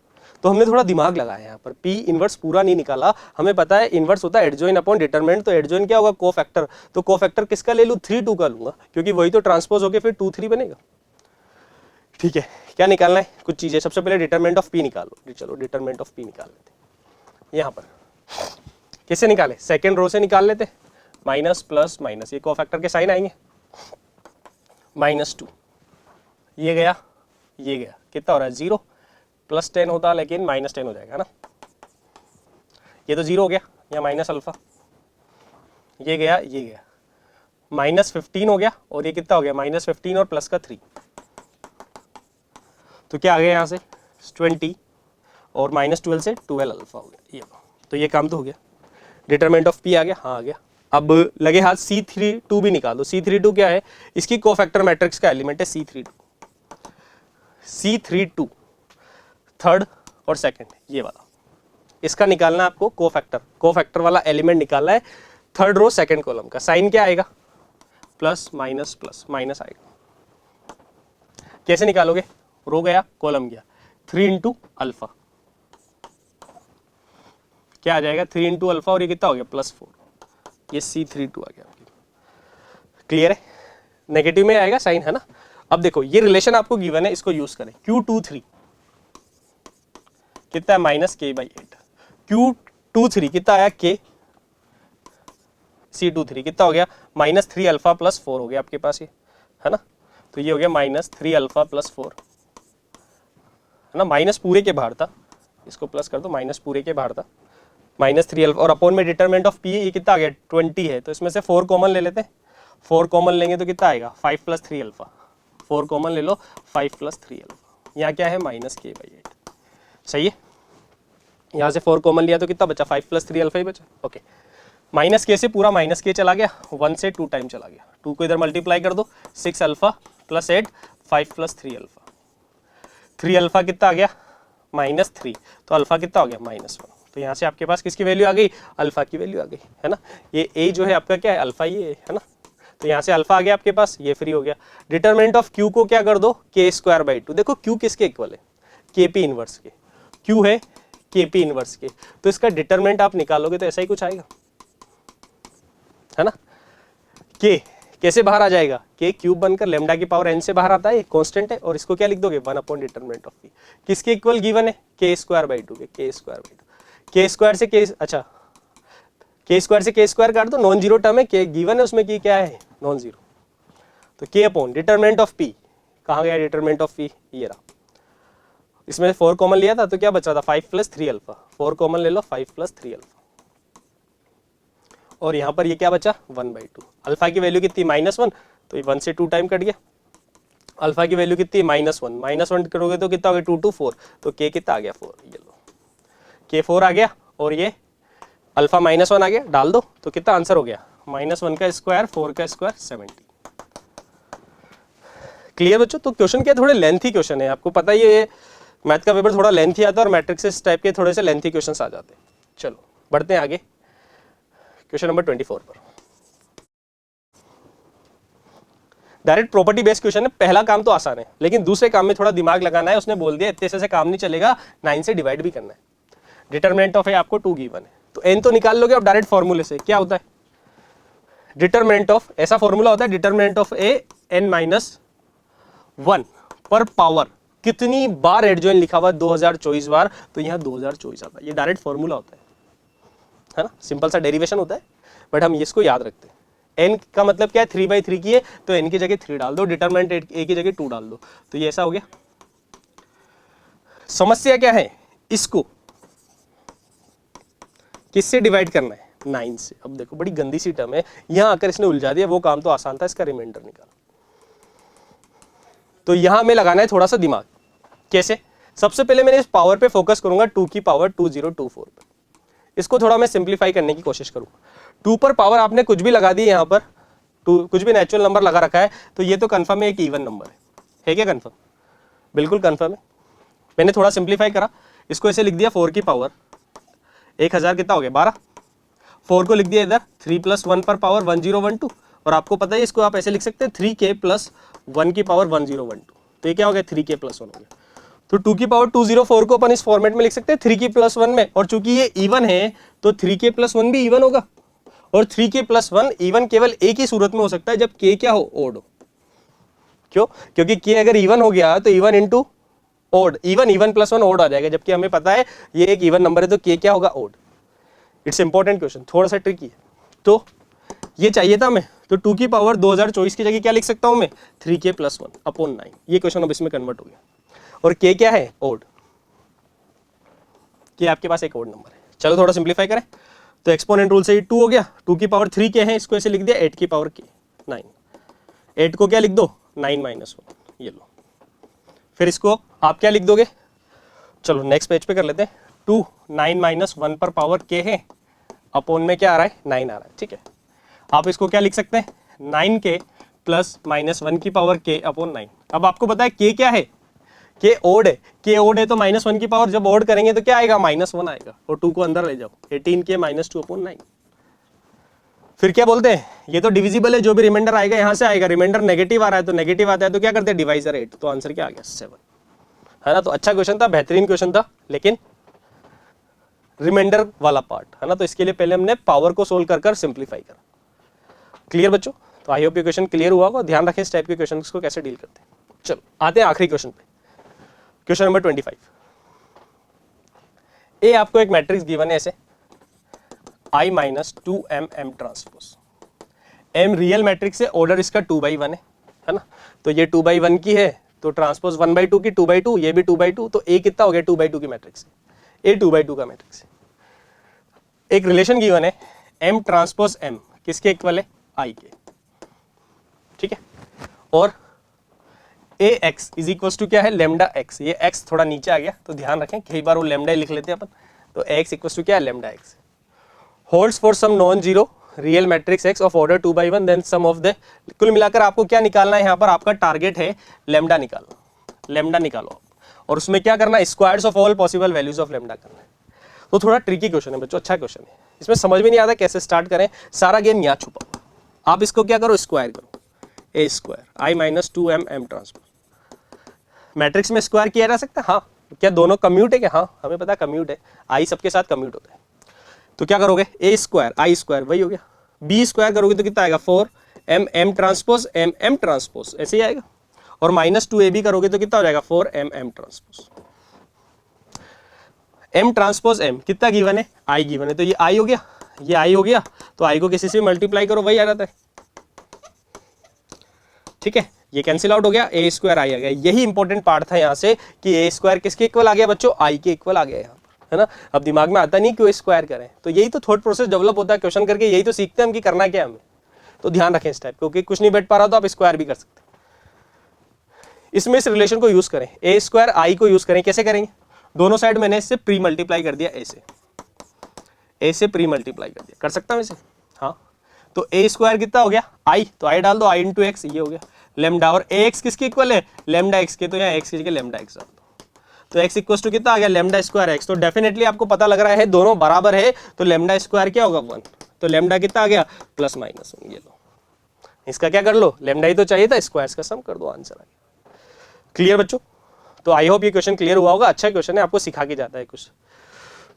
तो हमने थोड़ा दिमाग लगाया यहाँ पर, P इनवर्स पूरा नहीं निकाला, हमें पता है इनवर्स होता है एडजॉइन अपॉन डिटरमिनेंट, तो एडजॉइन क्या होगा, कोफैक्टर, तो कोफैक्टर किसका ले लूँ, 3 2 का लूंगा, क्योंकि वही तो ट्रांसपोज होके फिर 2 3 बनेगा। ठीक है, क्या निकालना है, कुछ चीजें, सबसे पहले डिटरमिनेंट ऑफ P निकालो, चलो डिटरमिनेंट ऑफ P निकाल लेते हैं। यहाँ पर कैसे निकाले, सेकेंड रो से निकाल लेते, माइनस प्लस माइनस, ये कोफैक्टर के साइन आएंगे, -2, ये गया ये गया, कितना हो रहा है 0, +10 होता लेकिन -10 हो जाएगा ना, ये तो 0 हो गया, या -α, ये गया ये गया, -15 हो गया, और ये कितना हो गया -15 और प्लस का 3, तो क्या आ गया यहाँ से 20, और -12 से 12 अल्फा हो गया, ये तो ये काम तो हो गया, डिटरमिनेंट ऑफ P आ गया, हाँ आ गया। अब लगे हाथ C32 भी निकाल दो, C32 क्या है, इसकी कोफैक्टर मैट्रिक्स का एलिमेंट है C32 थर्ड और सेकंड, ये वाला, इसका निकालना आपको कोफैक्टर वाला एलिमेंट निकालना है, थर्ड रो सेकंड कॉलम का। साइन क्या आएगा, प्लस माइनस आएगा। कैसे निकालोगे, रो गया कॉलम गया, 3 × अल्फा, क्या आ जाएगा 3 × अल्फा, और ये कितना हो गया +4, ये C32 आ गया। क्लियर है, नेगेटिव में आएगा साइन, है ना। अब देखो ये रिलेशन आपको गिवन है, इसको यूज करें, Q23 कितना है -k/8, Q23 कितना आया K, C23 कितना हो गया -3 अल्फा + 4 हो गया आपके पास, ये है ना, तो ये हो गया -3 अल्फा + 4, है ना, माइनस पूरे के बाहर था, इसको प्लस कर दो, माइनस पूरे के बाहर था, माइनस 3 अल्फा, और अपोन में डिटरमिनेंट ऑफ पी ये कितना आ गया 20 है, तो इसमें से 4 कॉमन ले लेते हैं, 4 कॉमन लेंगे तो कितना आएगा 5 प्लस 3 अल्फा, 4 कॉमन ले लो 5 प्लस 3 अल्फा, यहाँ क्या है माइनस के बाई 8, सही है। यहाँ से 4 कॉमन लिया तो कितना बचा 5 प्लस 3 अल्फा ही बचा, ओके। माइनस के से पूरा माइनस के चला गया, 1 से 2 टाइम चला गया, 2 को इधर मल्टीप्लाई कर दो, 6 alpha plus 8, 5 plus 3 alpha, 3 alpha कितना आ गया माइनस 3, तो अल्फा कितना हो गया माइनस 1, तो यहाँ से आपके पास किसकी वैल्यू आ गई, अल्फा की वैल्यू आ गई, है ना। ये ए जो है आपका क्या है अल्फा, ये है ना, तो यहाँ से अल्फा आ गया आपके पास, ये फ्री हो गया। डिटरमिनेंट ऑफ क्यू को क्या कर दो के स्क्वायर बाई 2, देखो क्यू किसके इक्वल है, के पी इनवर्स के, क्यू है के पी इनवर्स के, तो इसका डिटरमिनेंट आप निकालोगे तो ऐसा ही कुछ आएगा, है ना। के कैसे बाहर आ जाएगा, के क्यूब बनकर लेमडा की पावर एन से बाहर आता है, कांस्टेंट है, और इसको क्या लिख दोगे 1 अपॉन डिटरमिनेंट ऑफ पी, किसके इक्वल गिवन है के स्क्वायर बाई 2 के, के स्क्वायर बाई 2, के स्क्वायर से के, अच्छा के स्क्वायर से के स्क्वायर काट दो, नॉन जीरो टर्म है, के गिवन है उसमें की क्या है नॉन जीरो, तो के अपॉन डिटरमिनेंट ऑफ पी, कहाँ गया डिटरमिनेंट ऑफ पी, ये रहा, इसमें 4 कॉमन लिया था तो क्या बच रहा था 5 प्लस 3 अल्फा, 4 कॉमन ले लो 5 प्लस 3 अल्फा, और यहाँ पर ये क्या बचा 1/2, अल्फा की वैल्यू कितनी -1, तो ये 1 से 2 टाइम कट गया, अल्फा की वैल्यू कितनी -1, -1 करोगे तो कितना हो गया 2 to 4, तो के कितना आ गया 4, ये लो के 4 आ गया, और ये अल्फा -1 आ गया, डाल दो तो कितना आंसर हो गया -1 का स्क्वायर 4 का स्क्वायर 70। क्लियर बच्चों, तो क्वेश्चन क्या थोड़े लेंथी क्वेश्चन है, आपको पता ही है मैथ का पेपर थोड़ा लेंथी आता है और मैट्रिक्स टाइप के थोड़े से लेंथी क्वेश्चन आ जाते हैं। चलो बढ़ते हैं आगे क्वेश्चन नंबर 24 पर। डायरेक्ट प्रॉपर्टी बेस्ड क्वेश्चन है, पहला काम तो आसान है लेकिन दूसरे काम में थोड़ा दिमाग लगाना है, उसने बोल दिया इतने से काम नहीं चलेगा, 9 से डिवाइड भी करना है, डिटरमिनेंट ऑफ ए आपको 2 गिवन है, तो n तो निकाल लोगे अब डायरेक्ट फॉर्मूले से, क्या होता है डिटरमिनेंट ऑफ, ऐसा फॉर्मूला होता है डिटरमिनेंट ऑफ ए n-1 पर पावर कितनी बार एडजॉइन लिखा हुआ 2024 बार, तो यहाँ 2024 आता है, ये डायरेक्ट फॉर्मूला होता है ना, सिंपल सा डेरिवेशन होता है, बट हम इसको याद रखते हैं। n का मतलब क्या है 3/3 की है, तो n की जगह 3 डाल दो, डिटरमिनेंट a की जगह 2 डाल दो, तो ये ऐसा हो गया। समस्या क्या है, इसको किससे डिवाइड करना है 9 से। अब देखो बड़ी गंदी सी टर्म है, यहां आकर इसने उलझा दिया, वो काम तो आसान था, इसका रिमाइंडर निकाल, तो यहां हमें लगाना है थोड़ा सा दिमाग। कैसे, सबसे पहले मैंने इस पावर पे फोकस करूंगा 2 की पावर 2024 पे, इसको थोड़ा मैं सिंप्लीफाई करने की कोशिश करूंगा। 2 पर पावर आपने कुछ भी लगा दी, यहाँ पर 2 कुछ भी नेचुरल नंबर लगा रखा है, तो ये तो कंफर्म है एक इवन नंबर है क्या कंफर्म, बिल्कुल कंफर्म है। मैंने थोड़ा सिंप्लीफाई करा, इसको ऐसे लिख दिया 4 की पावर 1000 कितना हो गया 12, 4 को लिख दिया इधर 3 + 1 पर पावर 1012, और आपको पता है इसको आप ऐसे लिख सकते हैं 3k + 1 की पावर 1012, तो ये क्या हो गया 3k + 1 हो गया। तो 2 की पावर 204 को अपन इस फॉर्मेट में लिख सकते हैं 3k + 1 में, और चूंकि ये इवन है तो 3k + 1 भी इवन होगा, और 3k + 1 इवन केवल एक ही सूरत में हो सकता है जब k क्या हो ओड हो। क्यों, क्योंकि k अगर इवन हो गया तो even into odd, even + 1 odd आ जाएगा, जबकि हमें पता है ये एक इवन नंबर है तो k क्या होगा ओड। इट्स इंपॉर्टेंट क्वेश्चन, थोड़ा सा ट्रिकी है, तो ये चाहिए था हमें, तो 2 की पावर 2024 की जगह क्या लिख सकता हूं मैं 3k + 1 अपॉन 9, ये क्वेश्चन अब इसमें कन्वर्ट हो गया, और k क्या है ओड, k आपके पास एक ओड नंबर है। चलो थोड़ा सिंप्लीफाई करें, तो एक्सपोनेंट रूल से ये 2 हो गया, 2 की पावर 3k है, इसको ऐसे लिख दिया 8 की पावर k 9, 8 को क्या लिख दो 9 - 1, ये लो, फिर इसको आप क्या लिख दोगे, चलो नेक्स्ट पेज पे कर लेते हैं, 2 9 - 1 पर पावर k है, अपॉन में क्या आ रहा है 9 आ रहा है, ठीक है। आप इसको क्या लिख सकते हैं 9k + -1 की पावर k अपॉन 9। अब आपको पता है k क्या है, k ओड है, k ओड है तो -1 की पावर जब ओड करेंगे तो क्या आएगा -1 आएगा, और 2 को अंदर ले जाओ 18k - 2 अपॉन 9। फिर क्या बोलते हैं, ये तो डिविजिबल है, जो भी रिमाइंडर आएगा यहाँ से आएगा, रिमाइंडर नेगेटिव आ रहा है तो नेगेटिव आता है तो क्या करते हैं डिवाइजर 8, तो आंसर क्या आ गया 7, है ना। तो अच्छा क्वेश्चन था, बेहतरीन क्वेश्चन था, लेकिन रिमाइंडर वाला पार्ट है ना, तो इसके लिए पहले हमने पावर को सोल्व कर सिंप्लीफाई करा। क्लियर बच्चों, तो आई होप ये क्वेश्चन क्लियर हुआ होगा, ध्यान रखें इस टाइप के क्वेश्चन को कैसे डील करते हैं। चलो आते हैं आखिरी क्वेश्चन पे, क्वेश्चन नंबर 25। ए आपको एक मैट्रिक्स गिवन है ऐसे I - 2m m transpose, m real matrix है, ऑर्डर इसका 2/1 है ना, तो ये 2/1 की है, तो ट्रांसपोज 1/2 की 2/2, ये भी 2/2, तो a कितना हो गया 2/2 की मैट्रिक्स है, ए 2/2 का मैट्रिक्स है। एक रिलेशन गिवन है m ट्रांसपोज m किसके इक्वल है, I के, ठीक है। और ax इज इक्वल्स टू क्या है, लेमडा x। ये x थोड़ा नीचे आ गया तो ध्यान रखें, कई बार वो लेमडा लिख लेते हैं अपन, तो ax इक्वल्स टू क्या है, lambda x। Holds for some non zero real matrix x of order 2/1 then sum of the, कुल मिलाकर आपको क्या निकालना है, यहाँ पर आपका टारगेट है लेमडा निकालना, लेमडा निकालो आप, और उसमें क्या करना है, squares of all possible values of lambda करना है। तो थोड़ा ट्रिकी क्वेश्चन है बच्चों, अच्छा क्वेश्चन है, इसमें समझ में नहीं आता कैसे स्टार्ट करें, सारा गेम यहाँ छुपा हुआ। आप इसको क्या करो, स्क्वायर करो, A square i minus 2m m transpose. Matrix में स्क्वायर किया जा सकता है, हाँ। क्या दोनों कम्यूट है क्या, हाँ हमें पता कम्यूट है, आई सबके साथ कम्यूट होता है। तो क्या करोगे, ए स्क्वायर आई स्क्वायर वही हो गया, बी स्क्वायर करोगे तो कितना आएगा 4m m transpose m m transpose, ऐसे ही आएगा। और माइनस 2ab करोगे तो कितना हो जाएगा 4m m transpose. m transpose m कितना गिवन है, i गिवन है, तो ये i हो गया, ये i हो गया, तो i को किसी से मल्टीप्लाई करो वही आ जाता है, ठीक है। ये कैंसिल आउट हो गया, ए स्क्वायर आई आ गया। यही इंपॉर्टेंट पार्ट था यहाँ से कि ए स्क्वायर किसके इक्वल आ गया बच्चों, आई के इक्वल आ गया यहाँ पर, है ना। अब दिमाग में आता नहीं क्यों स्क्वायर करें, तो यही तो थॉट प्रोसेस डेवलप होता है क्वेश्चन करके, यही तो सीखते हैं हम कि करना क्या है हमें। तो ध्यान रखें इस टाइप, क्योंकि कुछ नहीं बैठ पा रहा तो आप स्क्वायर भी कर सकते हैं। इसमें इस रिलेशन को यूज करें, ए स्क्वायर आई को यूज करें, कैसे करेंगे, दोनों साइड मैंने इससे प्री मल्टीप्लाई कर दिया, ए से प्री मल्टीप्लाई कर दिया, कर सकता हूँ इसे, हाँ। तो ए स्क्वायर कितना हो गया, आई, तो आई डाल दो, आई इंटू एक्स, ये हो गया लेमडा। और ए एक्स किसके इक्वल है, लेमडा एक्स के, तो यहाँ एक्स की जगह लेमडा एक्स डाल दो, तो एक्स इक्वल टू कितना आ गया, लेमडा स्क्वायर एक्स। तो डेफिनेटली आपको पता लग रहा है दोनों बराबर है, तो लेमडा स्क्वायर क्या होगा 1, तो लेमडा कितना आ गया प्लस माइनस 1, ये लो, इसका क्या कर लो, लेमडा ही तो चाहिए था, स्क्वायर्स का सम कर दो, आंसर आ गया। क्लियर बच्चों, तो आई होप ये क्वेश्चन क्लियर हुआ होगा, अच्छा क्वेश्चन है, आपको सिखा के जाता है कुछ।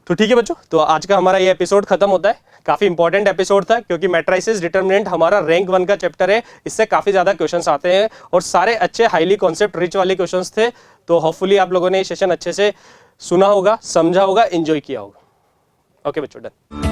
तो ठीक है बच्चों, तो आज का हमारा ये एपिसोड खत्म होता है। काफी इंपॉर्टेंट एपिसोड था, क्योंकि मैट्रिसेस डिटरमिनेंट हमारा रैंक 1 का चैप्टर है, इससे काफी ज्यादा क्वेश्चंस आते हैं और सारे अच्छे हाईली कॉन्सेप्ट रिच वाले क्वेश्चंस थे। तो होपफुली आप लोगों ने ये सेशन अच्छे से सुना होगा, समझा होगा, एंजॉय किया होगा। ओके बच्चों, डन।